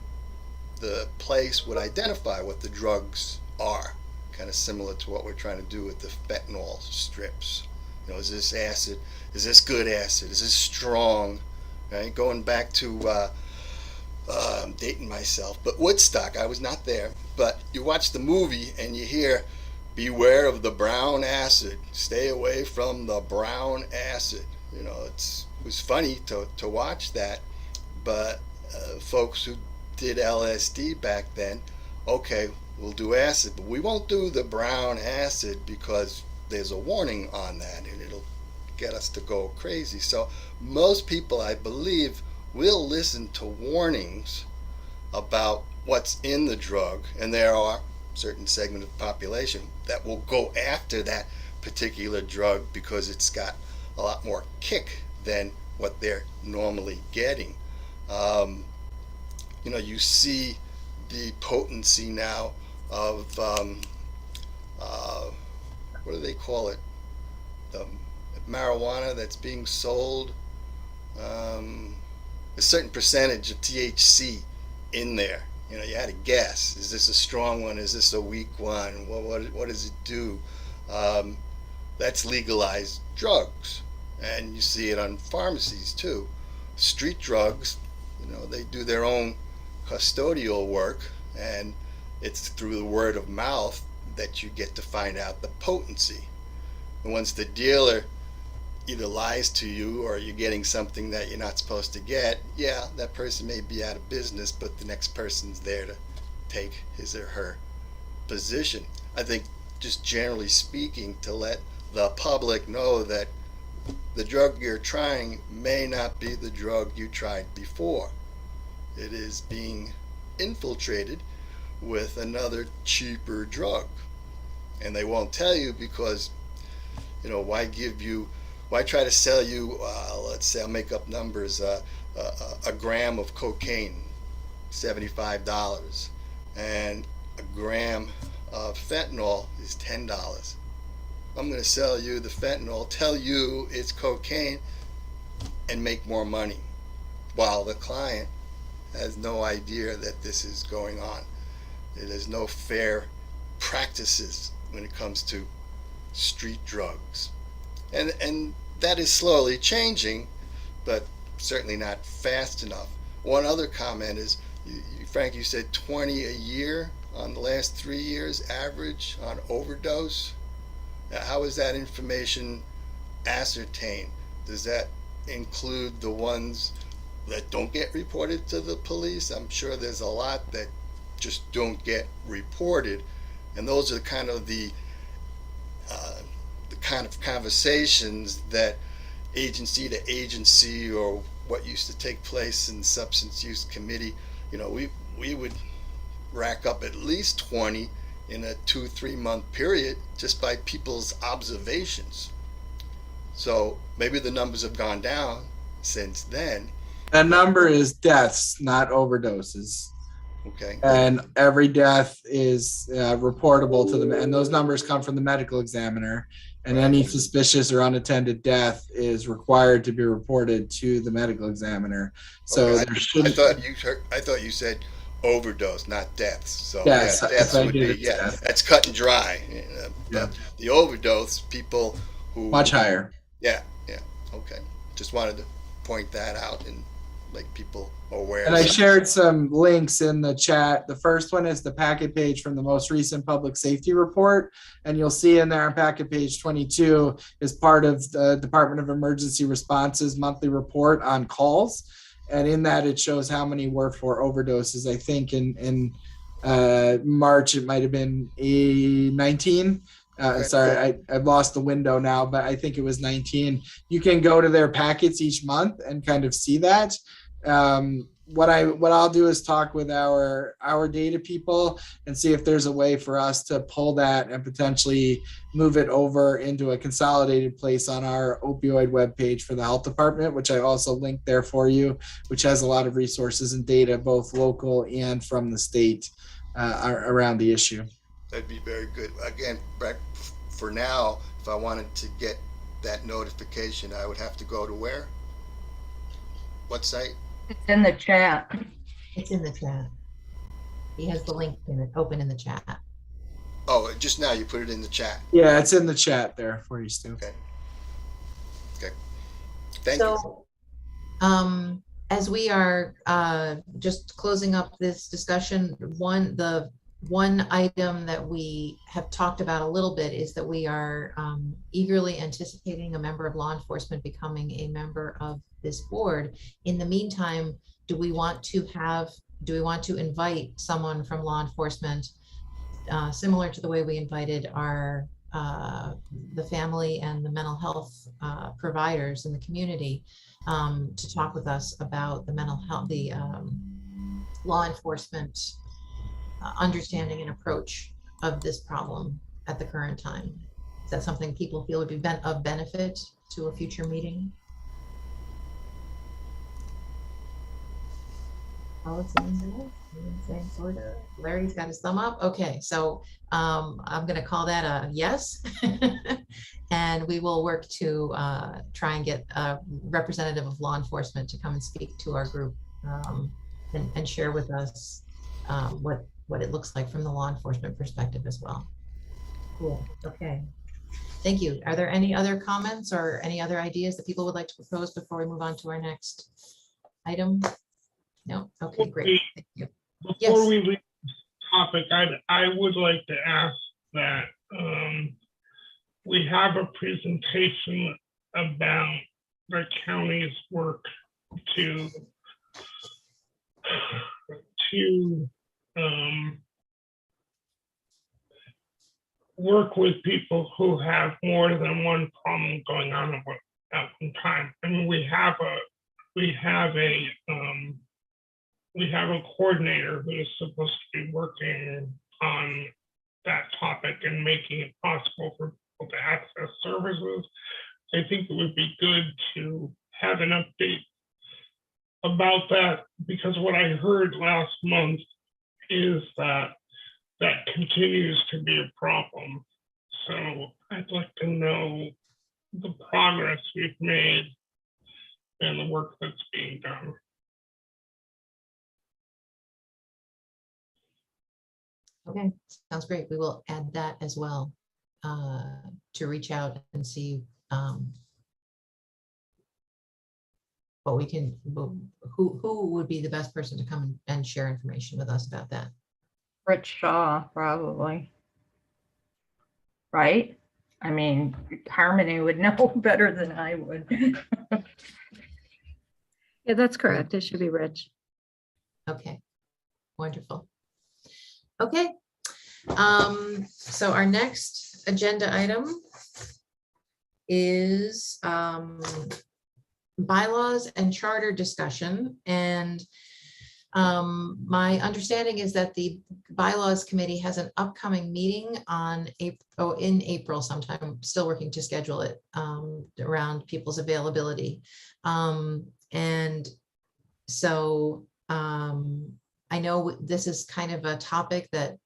the place would identify what the drugs are, kind of similar to what we're trying to do with the fentanyl strips. You know, is this acid? Is this good acid? Is this strong? Right? Going back to, I'm dating myself, but Woodstock, I was not there. But you watch the movie and you hear, beware of the brown acid. Stay away from the brown acid. You know, it was funny to watch that, but folks who did LSD back then, okay, we'll do acid, but we won't do the brown acid because there's a warning on that and it'll get us to go crazy. So most people, I believe, will listen to warnings about what's in the drug, and there are certain segment of the population that will go after that particular drug because it's got a lot more kick than what they're normally getting. You know, you see the potency now of what do they call it? The marijuana that's being sold. A certain percentage of THC in there. You know, you had to guess. Is this a strong one? Is this a weak one? What does it do? That's legalized drugs, and you see it on pharmacies too. Street drugs, you know, they do their own custodial work, and it's through the word of mouth that you get to find out the potency. And once the dealer either lies to you or you're getting something that you're not supposed to get, yeah, that person may be out of business, but the next person's there to take his or her position. I think, just generally speaking, to let the public know that the drug you're trying may not be the drug you tried before. It is being infiltrated with another cheaper drug, and they won't tell you because, you know, why try to sell you, let's say, I'll make up numbers, a gram of cocaine, $75, and a gram of fentanyl is $10. I'm going to sell you the fentanyl, tell you it's cocaine, and make more money, while the client has no idea that this is going on. There's no fair practices when it comes to street drugs. And that is slowly changing, but certainly not fast enough. One other comment is, Frank, you said 20 a year on the last 3 years average on overdose. Now, how is that information ascertained? Does that include the ones that don't get reported to the police? I'm sure there's a lot that just don't get reported, and those are kind of the kind of conversations that agency to agency, or what used to take place in substance use committee, you know, we would rack up at least 20 in a 2-3 month period just by people's observations. So maybe the numbers have gone down since then. That number is deaths, not overdoses. Okay. And every death is reportable to them, and those numbers come from the medical examiner. And any suspicious or unattended death is required to be reported to the medical examiner. So okay. there shouldn't. I thought you said overdose, not deaths. So yes, deaths would be, that's cut and dry. But the overdose, people who much higher. Yeah. Okay. Just wanted to point that out and make people aware. And I shared some links in the chat. The first one is the packet page from the most recent public safety report. And you'll see in there on packet page 22 is part of the Department of Emergency Response's monthly report on calls. And in that, it shows how many were for overdoses. I think in March, it might have been 19 Okay. Sorry, I've lost the window now, but I think it was 19. You can go to their packets each month and kind of see that. What I'll do is talk with our data people and see if there's a way for us to pull that and potentially move it over into a consolidated place on our opioid webpage for the health department, which I also linked there for you, which has a lot of resources and data, both local and from the state, around the issue. That'd be very good. Again, Brett, for now, if I wanted to get that notification, I would have to go to where? What site? It's in the chat. It's in the chat. He has the link in it, open in the chat. Oh, just now you put it in the chat. Yeah, it's in the chat there for you, Stu. Okay. Okay. Thank you. So, as we are just closing up this discussion, the one item that we have talked about a little bit is that we are eagerly anticipating a member of law enforcement becoming a member of this board. In the meantime, do we want to invite someone from law enforcement, similar to the way we invited our the family and the mental health providers in the community, to talk with us about the mental health, the law enforcement understanding and approach of this problem at the current time? Is that something people feel would be of benefit to a future meeting? Oh, it's saying sort of. Larry's got his thumb up. Okay, so I'm going to call that a yes. And we will work to try and get a representative of law enforcement to come and speak to our group, and share with us what it looks like from the law enforcement perspective as well. Cool. Okay. Thank you. Are there any other comments or any other ideas that people would like to propose before we move on to our next item? No? Okay, great. Thank you. Before Yes. we leave this topic, I would like to ask that we have a presentation about the county's work to work with people who have more than one problem going on at one time. I mean, we have a coordinator who is supposed to be working on that topic and making it possible for people to access services. I think it would be good to have an update about that, because what I heard last month is that continues to be a problem. So I'd like to know the progress we've made and the work that's being done. Okay, sounds great. We will add that as well, to reach out and see what we can, who would be the best person to come and share information with us about that. Rich Shaw, probably. Right? I mean, Harmony would know better than I would. Yeah, that's correct. It should be Rich. Okay, wonderful. Okay, so our next agenda item is bylaws and charter discussion. And my understanding is that the bylaws committee has an upcoming meeting on in April sometime, still working to schedule it around people's availability. And so I know this is kind of a topic that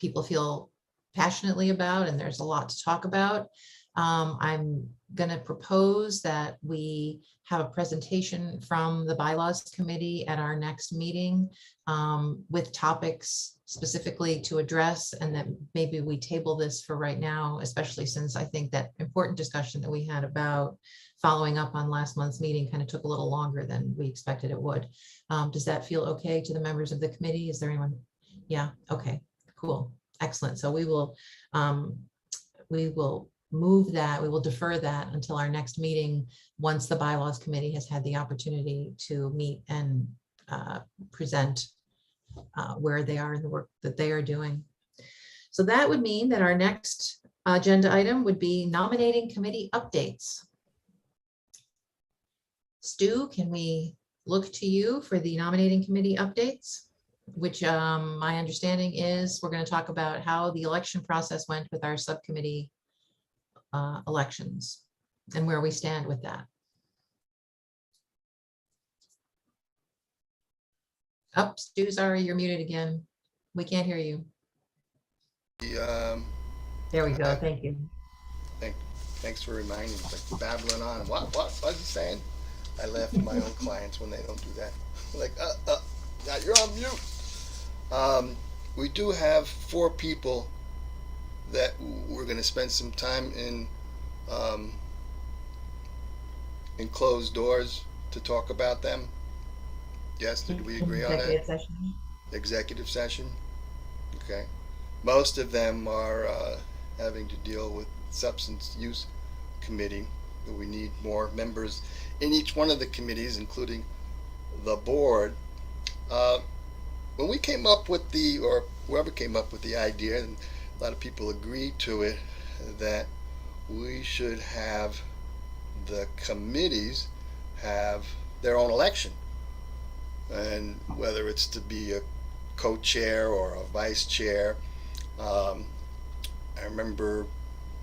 people feel passionately about, and there's a lot to talk about. I'm going to propose that we have a presentation from the bylaws committee at our next meeting with topics specifically to address, and that maybe we table this for right now, especially since I think that important discussion that we had about following up on last month's meeting kind of took a little longer than we expected it would. Does that feel okay to the members of the committee? Is there anyone? Yeah, okay, cool, excellent. So we will move that, we will defer that until our next meeting, once the bylaws committee has had the opportunity to meet and present where they are in the work that they are doing. So that would mean that our next agenda item would be nominating committee updates. Stu, can we look to you for the nominating committee updates? Which my understanding is we're going to talk about how the election process went with our subcommittee elections and where we stand with that. Oh, Stu, sorry, you're muted again. We can't hear you. The, There we go. Thank you. thanks for reminding me, like babbling on. What's he saying? I laugh at my own clients when they don't do that. Like, now you're on mute. We do have 4 people that we're going to spend some time in closed doors to talk about them. Yes, did we agree on that? Executive session. Executive session? Okay. Most of them are having to deal with substance use committee, but we need more members in each one of the committees, including the board. When we came up with or whoever came up with the idea, and a lot of people agreed to it, that we should have the committees have their own election. And whether it's to be a co-chair or a vice chair. I remember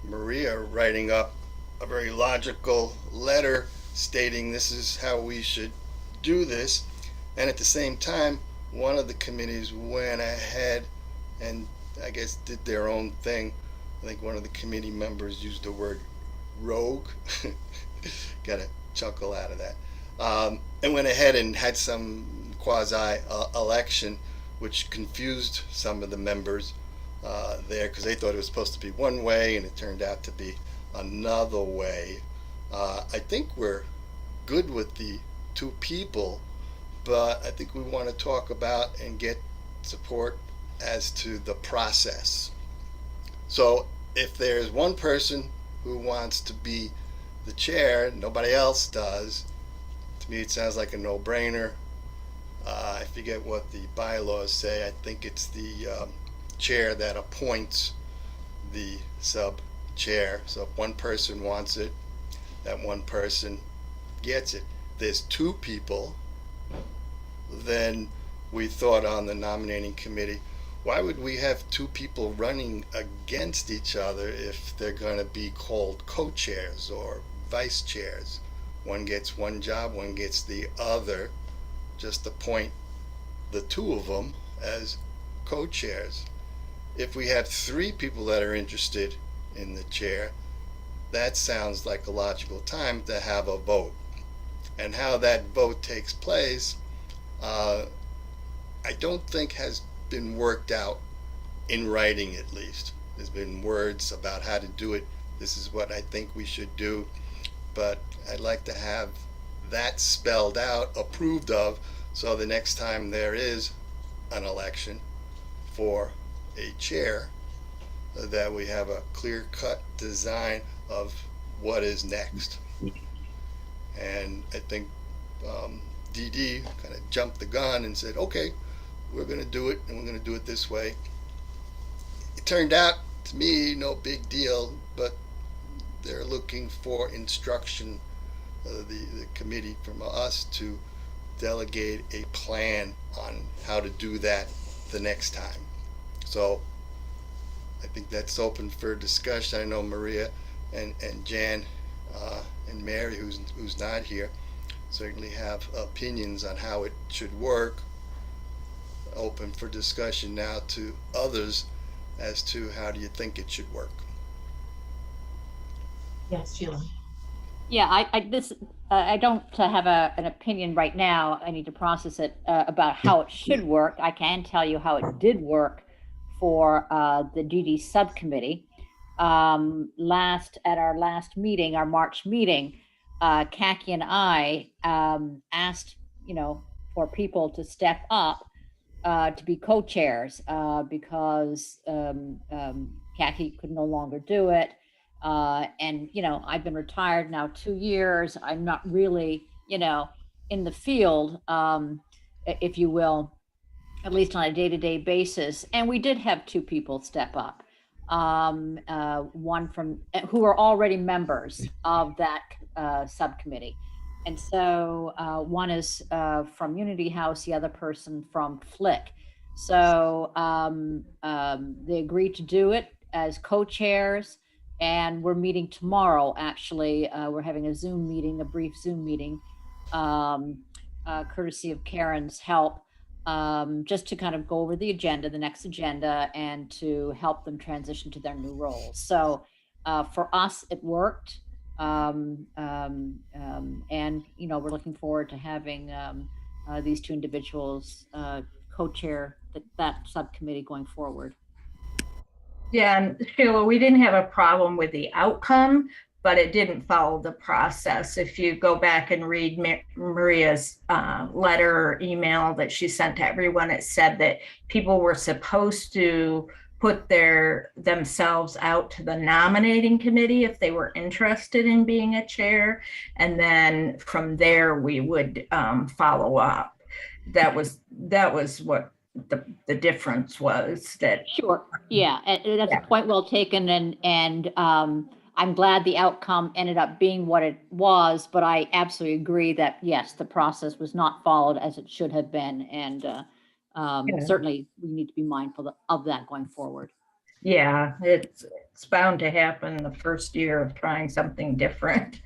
Maria writing up a very logical letter stating this is how we should do this. And at the same time, one of the committees went ahead and I guess did their own thing. I think one of the committee members used the word rogue. Got a chuckle out of that. And went ahead and had some quasi election, which confused some of the members there because they thought it was supposed to be one way and it turned out to be another way. I think we're good with the 2 people, but I think we want to talk about and get support as to the process. So if there's one person who wants to be the chair, nobody else does, to me it sounds like a no-brainer. I forget what the bylaws say. I think it's the chair that appoints the sub-chair. So if one person wants it, that one person gets it. There's 2 people, then we thought on the nominating committee, why would we have 2 people running against each other if they're going to be called co-chairs or vice chairs? One gets one job, one gets the other. Just appoint the 2 of them as co-chairs. If we have 3 people that are interested in the chair, that sounds like a logical time to have a vote. And how that vote takes place, I don't think has been worked out in writing, at least. There's been words about how to do it. This is what I think we should do. But I'd like to have that spelled out, approved of, so the next time there is an election for a chair, that we have a clear-cut design of what is next. And I think Dee Dee kind of jumped the gun and said, okay, we're going to do it, and we're going to do it this way. It turned out, to me, no big deal, but they're looking for instruction, the committee, from us to delegate a plan on how to do that the next time. So I think that's open for discussion. I know Maria and Jan and Mary, who's not here, certainly have opinions on how it should work. Open for discussion now to others as to how do you think it should work. Yes, Sheila. Yeah, I don't have an opinion right now. I need to process it about how it should work. I can tell you how it did work for the DD subcommittee. At our last meeting, our March meeting, Kaki and I asked, for people to step up to be co-chairs because Kaki could no longer do it. And, I've been retired now 2 years. I'm not really, in the field, if you will. at least on a day-to-day basis. And we did have two people step up. One from, who are already members of that subcommittee. And so one is from Unity House, the other person from Flick. So they agreed to do it as co-chairs, and we're meeting tomorrow, actually. We're having a Zoom meeting, a brief Zoom meeting, courtesy of Karen's help, just to kind of go over the agenda, the next agenda, and to help them transition to their new roles. So for us, it worked. And, you know, we're looking forward to having these two individuals co-chair that subcommittee going forward. Yeah, and Sheila, we didn't have a problem with the outcome, but it didn't follow the process. If you go back and read Maria's letter or email that she sent to everyone, it said that people were supposed to put themselves out to the nominating committee if they were interested in being a chair. And then from there, we would follow up. That was what the difference was. That Sure, yeah, and that's a point well taken, and I'm glad the outcome ended up being what it was, but I absolutely agree that yes, the process was not followed as it should have been, and certainly we need to be mindful of that going forward. Yeah, it's bound to happen the first year of trying something different.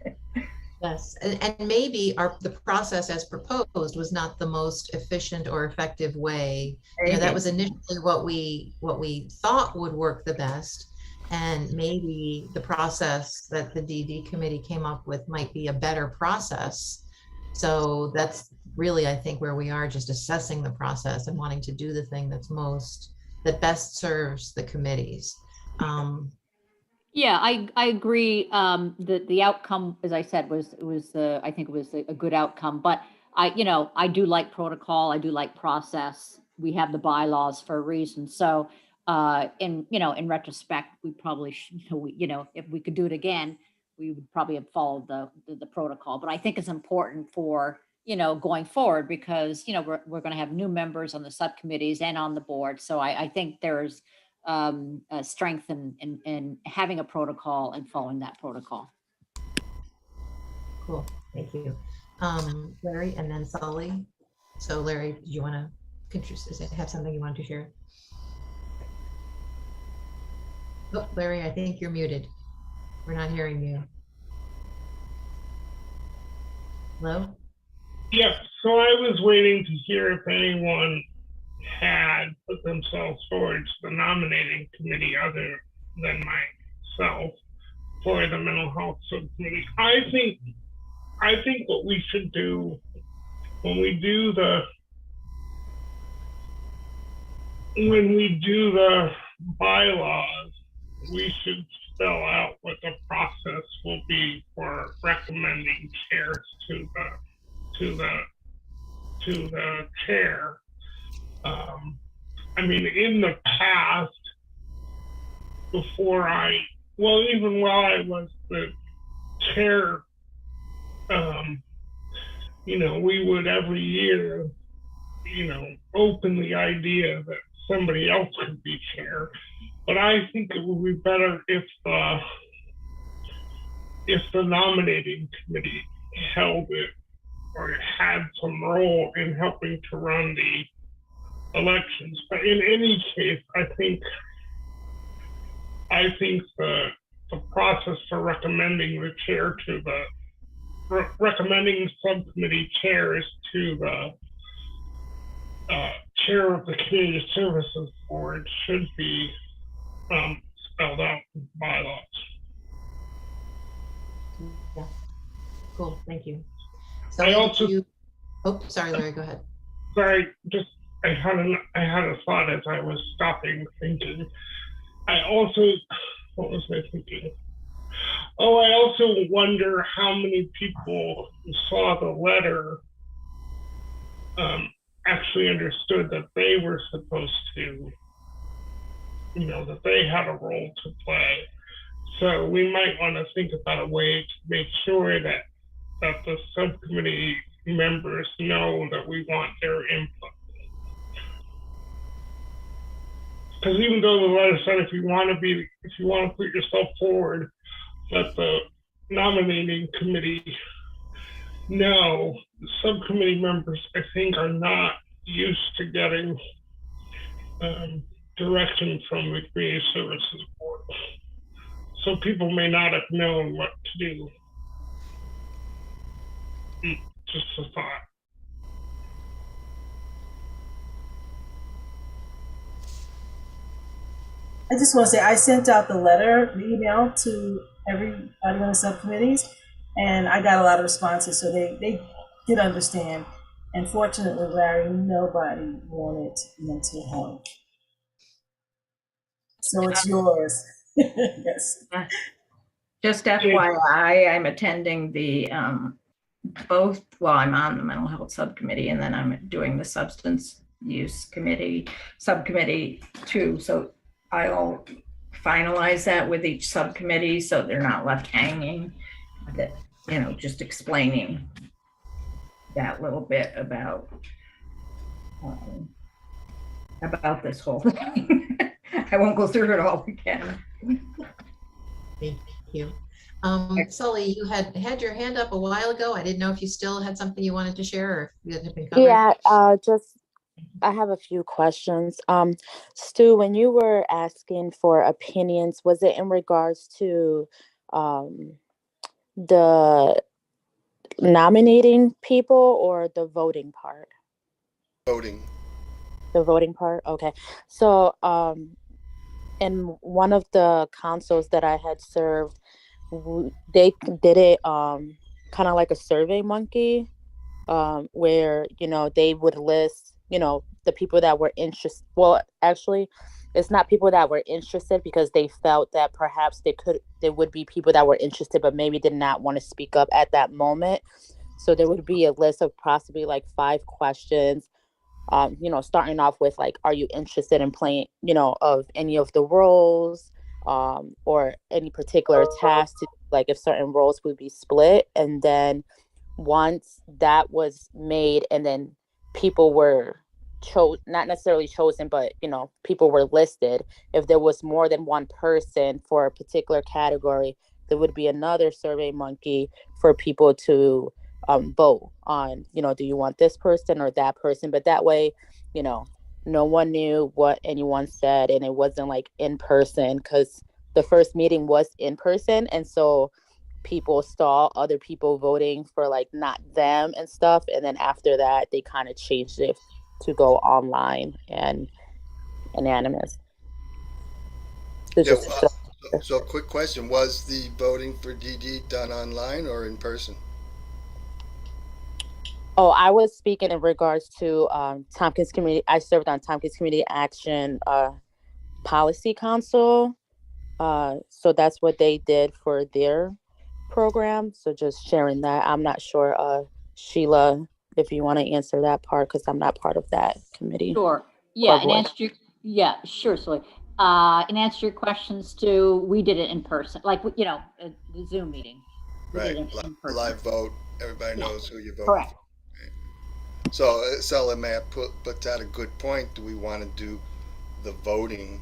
Yes, and maybe the process as proposed was not the most efficient or effective way. You know, that was initially what we thought would work the best, and maybe the process that the DD committee came up with might be a better process. So that's really, I think, where we are, just assessing the process and wanting to do the thing that best serves the committees. Yeah, I agree. The outcome, as I said, was I think it was a good outcome. But I do like protocol. I do like process. We have the bylaws for a reason. So in retrospect, we probably should, if we could do it again, we would probably have followed the protocol. But I think it's important for going forward, because we're going to have new members on the subcommittees and on the board. So I think there's strength in having a protocol and following that protocol. Cool, thank you. Larry and then Sully. So Larry, do you want to have something you want to share? Oh, Larry, I think you're muted. We're not hearing you. Hello? Yeah, so I was waiting to hear if anyone had put themselves forward to the nominating committee other than myself for the mental health subcommittee. I think what we should do when we do the bylaws, we should spell out what the process will be for recommending chairs to the chair. I mean, in the past, even while I was the chair, we would every year, open the idea that somebody else could be chair. But I think it would be better if the nominating committee held it or had some role in helping to run the elections. But in any case, I think the process for recommending the chair to recommending subcommittee chairs to the chair of the Community Services Board should be spelled out in bylaws. Yeah. Cool, thank you. So sorry, Larry, go ahead. Sorry, I had a thought as I was stopping thinking. What was I thinking? Oh, I also wonder how many people who saw the letter actually understood that they were supposed to, that they had a role to play. So we might want to think about a way to make sure that the subcommittee members know that we want their input. because even though the letter said if you want to put yourself forward, let the nominating committee know. The subcommittee members, I think, are not used to getting direction from the Community Services Board. So people may not have known what to do. Just a thought. I just want to say I sent out the letter, the email to everybody on the subcommittees, and I got a lot of responses, so they did understand. And fortunately, Larry, nobody wanted mental health. So it's yours. Yes. Just FYI, I'm attending the both, well, I'm on the mental health subcommittee, and then I'm doing the substance use committee subcommittee too. So I'll finalize that with each subcommittee so they're not left hanging. That, you know, just explaining that little bit about this whole thing. I won't go through it all again. Thank you. Sully, you had your hand up a while ago. I didn't know if you still had something you wanted to share or if it had been covered. Yeah, I have a few questions. Stu, when you were asking for opinions, was it in regards to the nominating people or the voting part? Voting. The voting part? Okay. So in one of the consoles that I had served, they did it kind of like a Survey Monkey, where, you know, they would list, you know, the people that were interested. Well, actually, it's not people that were interested, because they felt that perhaps there would be people that were interested but maybe did not want to speak up at that moment. So there would be a list of possibly like 5 questions, you know, starting off with like, are you interested in playing, you know, of any of the roles, or any particular task, like if certain roles would be split. And then once that was made, and then people were not necessarily chosen, but, you know, people were listed. If there was more than one person for a particular category, there would be another Survey Monkey for people to vote on, you know, do you want this person or that person? But that way, you know, no one knew what anyone said, and it wasn't like in person, because the first meeting was in person, and so people saw other people voting for like not them and stuff. And then after that, they kind of changed it to go online and anonymous. So quick question, was the voting for DD done online or in person? Oh, I was speaking in regards to Tompkins Community. I served on Tompkins Community Action Policy Council. So that's what they did for their program. So just sharing that. I'm not sure, Sheila, if you want to answer that part, because I'm not part of that committee. Sure. Yeah, sure, Sully. In answer to your questions, Stu, we did it in person, like, you know, the Zoom meeting. Right, live vote. Everybody knows who you vote. Correct. So, Sully, may I put that a good point? Do we want to do the voting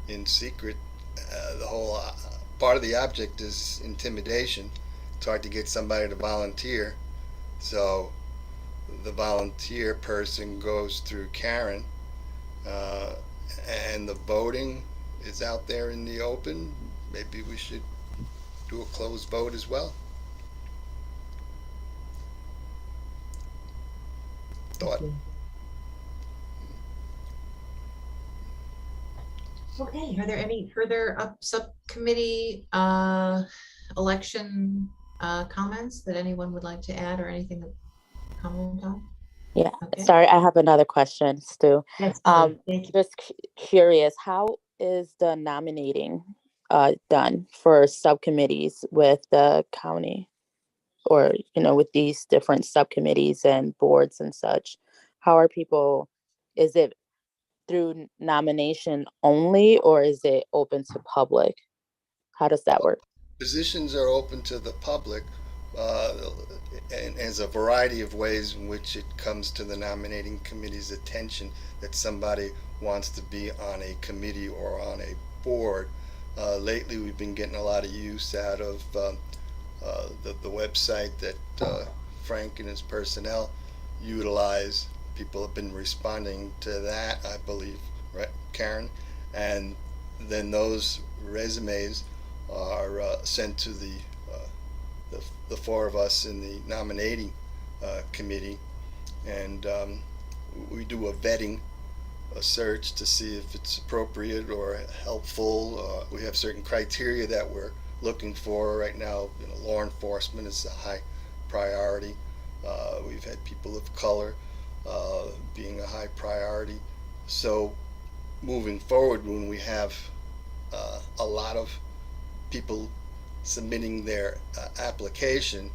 in secret? The whole part of the object is intimidation. It's hard to get somebody to volunteer. So the volunteer person goes through Karen, and the voting is out there in the open. Maybe we should do a closed vote as well. Thought. Okay, are there any further subcommittee election comments that anyone would like to add, or anything to comment on? Yeah, Okay. sorry, I have another question, Stu. Yes, thank you. Just curious, how is the nominating done for subcommittees with the county, or, you know, with these different subcommittees and boards and such? How are people, is it through nomination only, or is it open to public? How does that work? Positions are open to the public. and there's a variety of ways in which it comes to the nominating committee's attention that somebody wants to be on a committee or on a board. Lately, we've been getting a lot of use out of the website that Frank and his personnel utilize. People have been responding to that, I believe, right, Karen? And then those resumes are sent to the four of us in the nominating committee, and we do a vetting, a search to see if it's appropriate or helpful. We have certain criteria that we're looking for right now. Law enforcement is a high priority. We've had people of color being a high priority. So moving forward, when we have a lot of people submitting their application,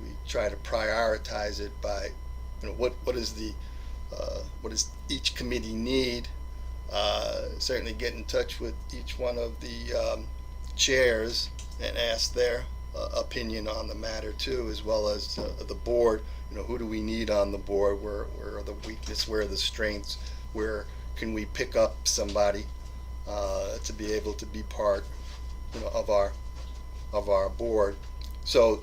we try to prioritize it by, what does each committee need. Certainly get in touch with each one of the chairs and ask their opinion on the matter too, as well as the board. Who do we need on the board? Where are the weaknesses? Where are the strengths? Where can we pick up somebody to be able to be part, of our board? So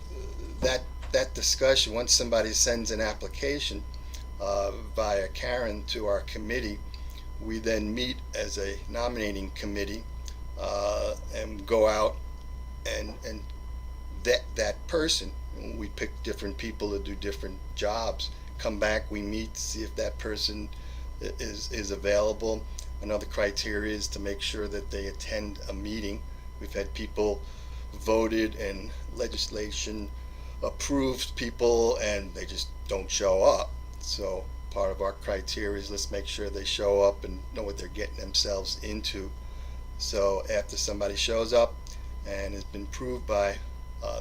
that discussion, once somebody sends an application via Karen to our committee, we then meet as a nominating committee and go out and vet that person. We pick different people to do different jobs. Come back, we meet, see if that person is available. Another criteria is to make sure that they attend a meeting. We've had people voted and legislation approved people and they just don't show up. So part of our criteria is let's make sure they show up and know what they're getting themselves into. So after somebody shows up and has been approved by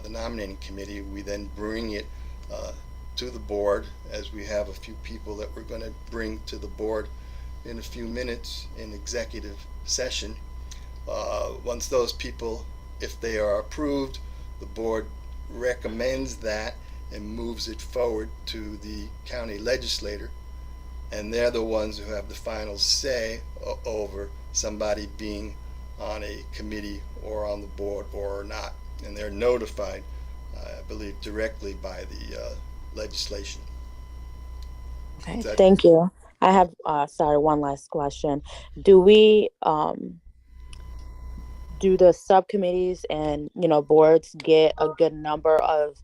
the nominating committee, we then bring it to the board, as we have a few people that we're going to bring to the board in a few minutes in executive session. Once those people, if they are approved, the board recommends that and moves it forward to the county legislator, and they're the ones who have the final say over somebody being on a committee or on the board or not, and they're notified, I believe, directly by the legislation. Okay, thank you. I have, one last question. Do we, do the subcommittees and, boards get a good number of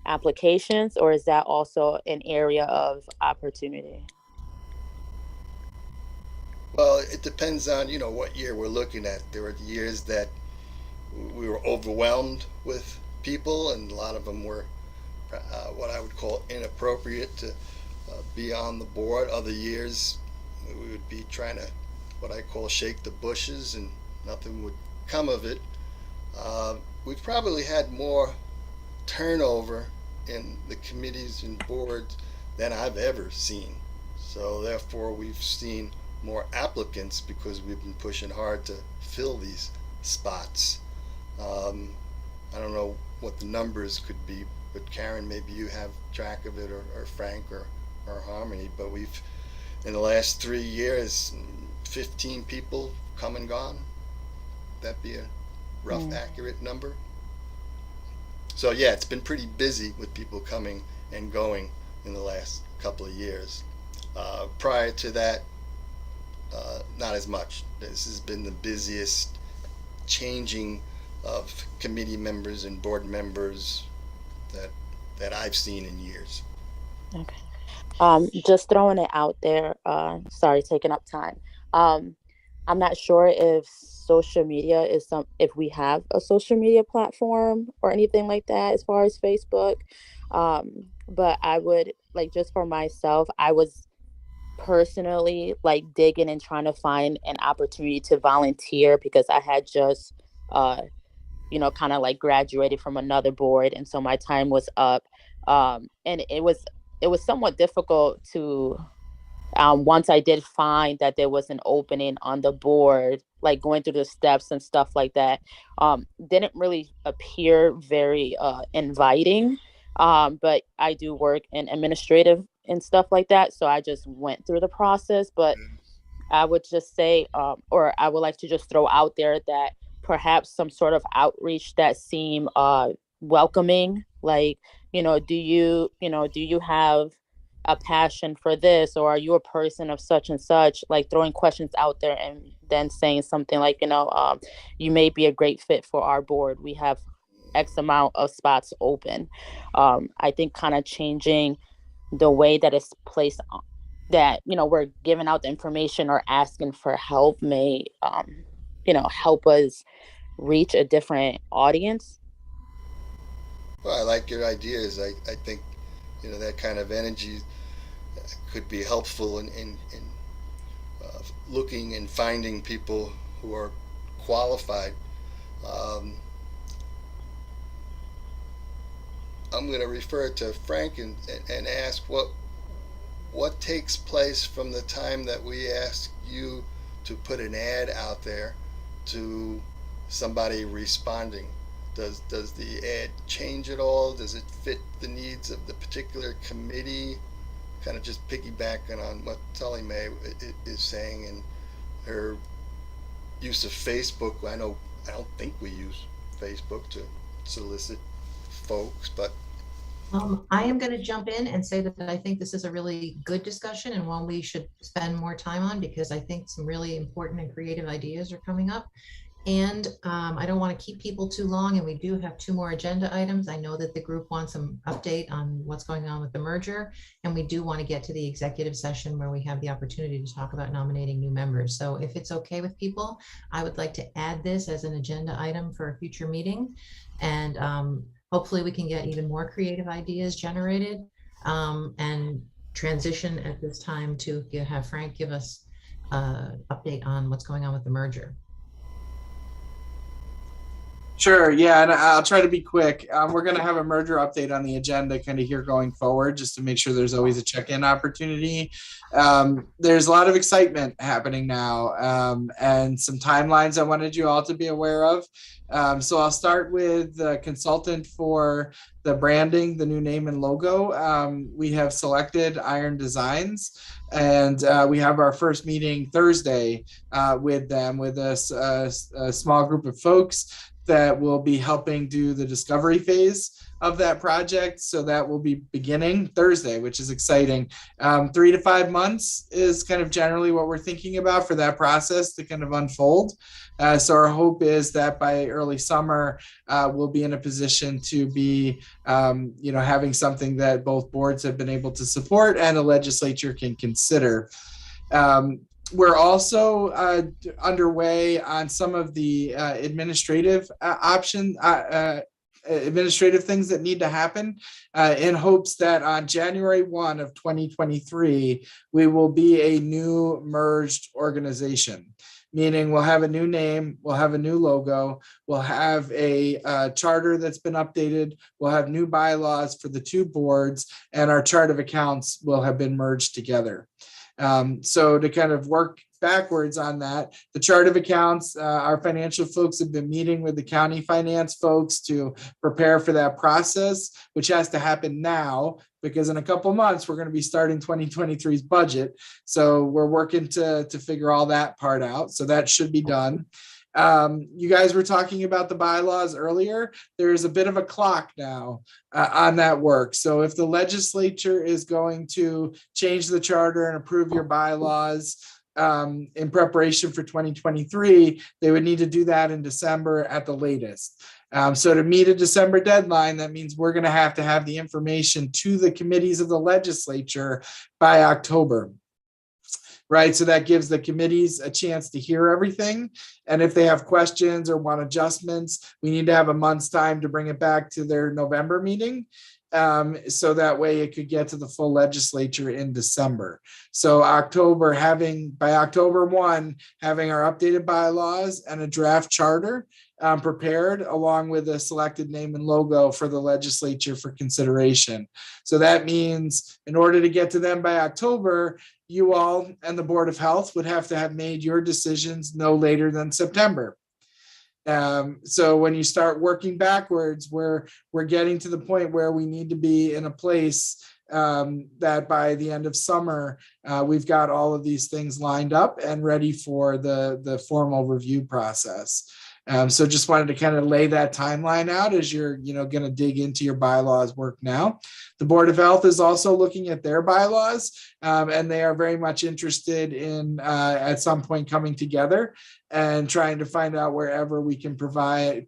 applications, or is that also an area of opportunity? Well, it depends on, what year we're looking at. There were years that we were overwhelmed with people, and a lot of them were what I would call inappropriate to be on the board. Other years, we would be trying to, what I call, shake the bushes, and nothing would come of it. We've probably had more turnover in the committees and boards than I've ever seen. So therefore, we've seen more applicants because we've been pushing hard to fill these spots. I don't know what the numbers could be, but Karen, maybe you have track of it, or Frank, or Harmony, but we've, in the last 3 years, 15 people come and gone. That'd be a rough, accurate number. So yeah, it's been pretty busy with people coming and going in the last couple of years. Prior to that, not as much. This has been the busiest changing of committee members and board members that I've seen in years. Okay. Just throwing it out there, sorry, taking up time. I'm not sure if social media is if we have a social media platform or anything like that as far as Facebook. But I would, just for myself, I was personally digging and trying to find an opportunity to volunteer, because I had just, kind of graduated from another board. And so my time was up. And it was somewhat difficult to, once I did find that there was an opening on the board, going through the steps and stuff like that, didn't really appear very inviting. But I do work in administrative and stuff like that. So I just went through the process. But I would just say, or I would like to just throw out there that perhaps some sort of outreach that seem welcoming, like, do you have a passion for this, or are you a person of such and such, like throwing questions out there and then saying something like, you may be a great fit for our board. We have X amount of spots open. I think kind of changing the way that it's placed that, we're giving out the information or asking for help may, help us reach a different audience. Well, I like your ideas. I think, that kind of energy could be helpful in looking and finding people who are qualified. I'm going to refer to Frank and ask what takes place from the time that we ask you to put an ad out there to somebody responding. Does the ad change at all? Does it fit the needs of the particular committee? Kind of just piggybacking on what Tully May is saying and her use of Facebook. I don't think we use Facebook to solicit folks, but I am going to jump in and say that I think this is a really good discussion and one we should spend more time on, because I think some really important and creative ideas are coming up. And I don't want to keep people too long, and we do have 2 more agenda items. I know that the group wants some update on what's going on with the merger, and we do want to get to the executive session where we have the opportunity to talk about nominating new members. So if it's okay with people, I would like to add this as an agenda item for a future meeting. And hopefully we can get even more creative ideas generated, and transition at this time to have Frank give us an update on what's going on with the merger. Sure. Yeah. And I'll try to be quick. We're going to have a merger update on the agenda kind of here going forward, just to make sure there's always a check-in opportunity. There's a lot of excitement happening now, and some timelines I wanted you all to be aware of. So I'll start with the consultant for the branding, the new name and logo. We have selected Iron Designs, and we have our first meeting Thursday with them, with a small group of folks that will be helping do the discovery phase of that project. So that will be beginning Thursday, which is exciting. 3 to 5 months is kind of generally what we're thinking about for that process to kind of unfold. So our hope is that by early summer, we'll be in a position to be, having something that both boards have been able to support and the legislature can consider. We're also underway on some of the administrative administrative things that need to happen, in hopes that on January 1 of 2023, we will be a new merged organization. Meaning we'll have a new name, we'll have a new logo, we'll have a charter that's been updated, we'll have new bylaws for the 2 boards, and our chart of accounts will have been merged together. So to kind of work backwards on that, the chart of accounts, our financial folks have been meeting with the county finance folks to prepare for that process, which has to happen now, because in a couple months, we're going to be starting 2023's budget. So we're working to figure all that part out. So that should be done. You guys were talking about the bylaws earlier. There's a bit of a clock now on that work. So if the legislature is going to change the charter and approve your bylaws in preparation for 2023, they would need to do that in December at the latest. So to meet a December deadline, that means we're going to have the information to the committees of the legislature by October. Right. So that gives the committees a chance to hear everything. And if they have questions or want adjustments, we need to have a month's time to bring it back to their November meeting. So that way it could get to the full legislature in December. So by October 1, having our updated bylaws and a draft charter prepared, along with a selected name and logo for the legislature for consideration. So that means in order to get to them by October, you all and the Board of Health would have to have made your decisions no later than September. So when you start working backwards, we're getting to the point where we need to be in a place that by the end of summer, we've got all of these things lined up and ready for the formal review process. So just wanted to kind of lay that timeline out as you're, going to dig into your bylaws work now. The Board of Health is also looking at their bylaws, and they are very much interested in at some point coming together and trying to find out wherever we can provide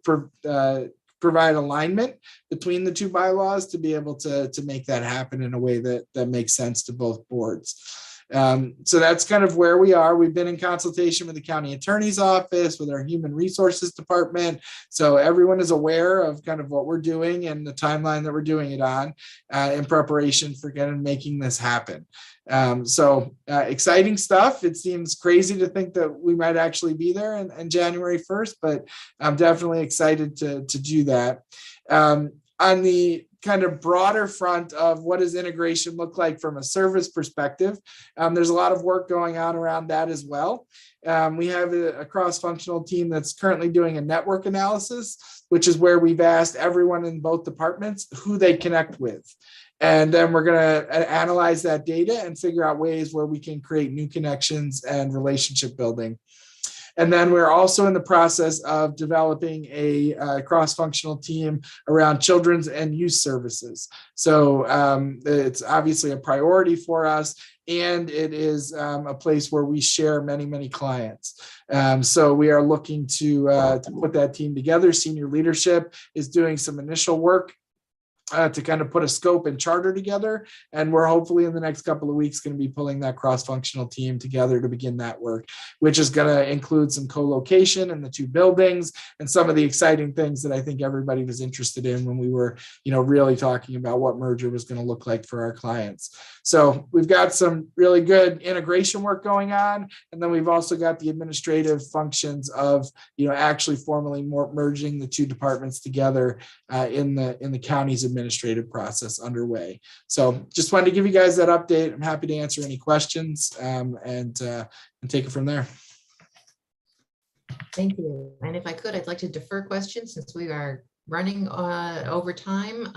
alignment between the two bylaws to be able to make that happen in a way that makes sense to both boards. So that's kind of where we are. We've been in consultation with the county attorney's office, with our human resources department. So everyone is aware of kind of what we're doing and the timeline that we're doing it on in preparation for kind of making this happen. So exciting stuff. It seems crazy to think that we might actually be there in January 1st, but I'm definitely excited to do that. On the kind of broader front of what does integration look like from a service perspective, there's a lot of work going on around that as well. We have a cross-functional team that's currently doing a network analysis, which is where we've asked everyone in both departments who they connect with. And then we're going to analyze that data and figure out ways where we can create new connections and relationship building. And then we're also in the process of developing a cross-functional team around children's and youth services. So it's obviously a priority for us, and it is a place where we share many, many clients. So we are looking to put that team together. Senior leadership is doing some initial work to kind of put a scope and charter together. And we're hopefully in the next couple of weeks going to be pulling that cross-functional team together to begin that work, which is going to include some co-location in the two buildings and some of the exciting things that I think everybody was interested in when we were, really talking about what merger was going to look like for our clients. So we've got some really good integration work going on. And then we've also got the administrative functions of, actually formally merging the two departments together in the county's administrative process underway. So just wanted to give you guys that update. I'm happy to answer any questions and take it from there. Thank you. And if I could, I'd like to defer questions since we are running over time,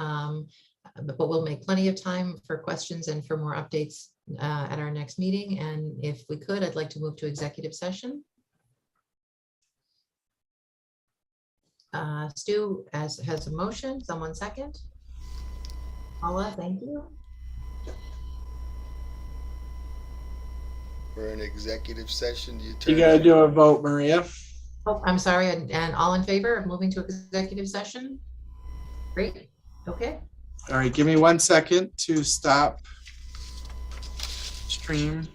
but we'll make plenty of time for questions and for more updates at our next meeting. And if we could, I'd like to move to executive session. Stu has a motion. Someone second. Paula, thank you. For an executive session, You got to do a vote, Maria. Oh, I'm sorry. And all in favor of moving to executive session? Great. Okay. All right, give me 1 second to stop stream.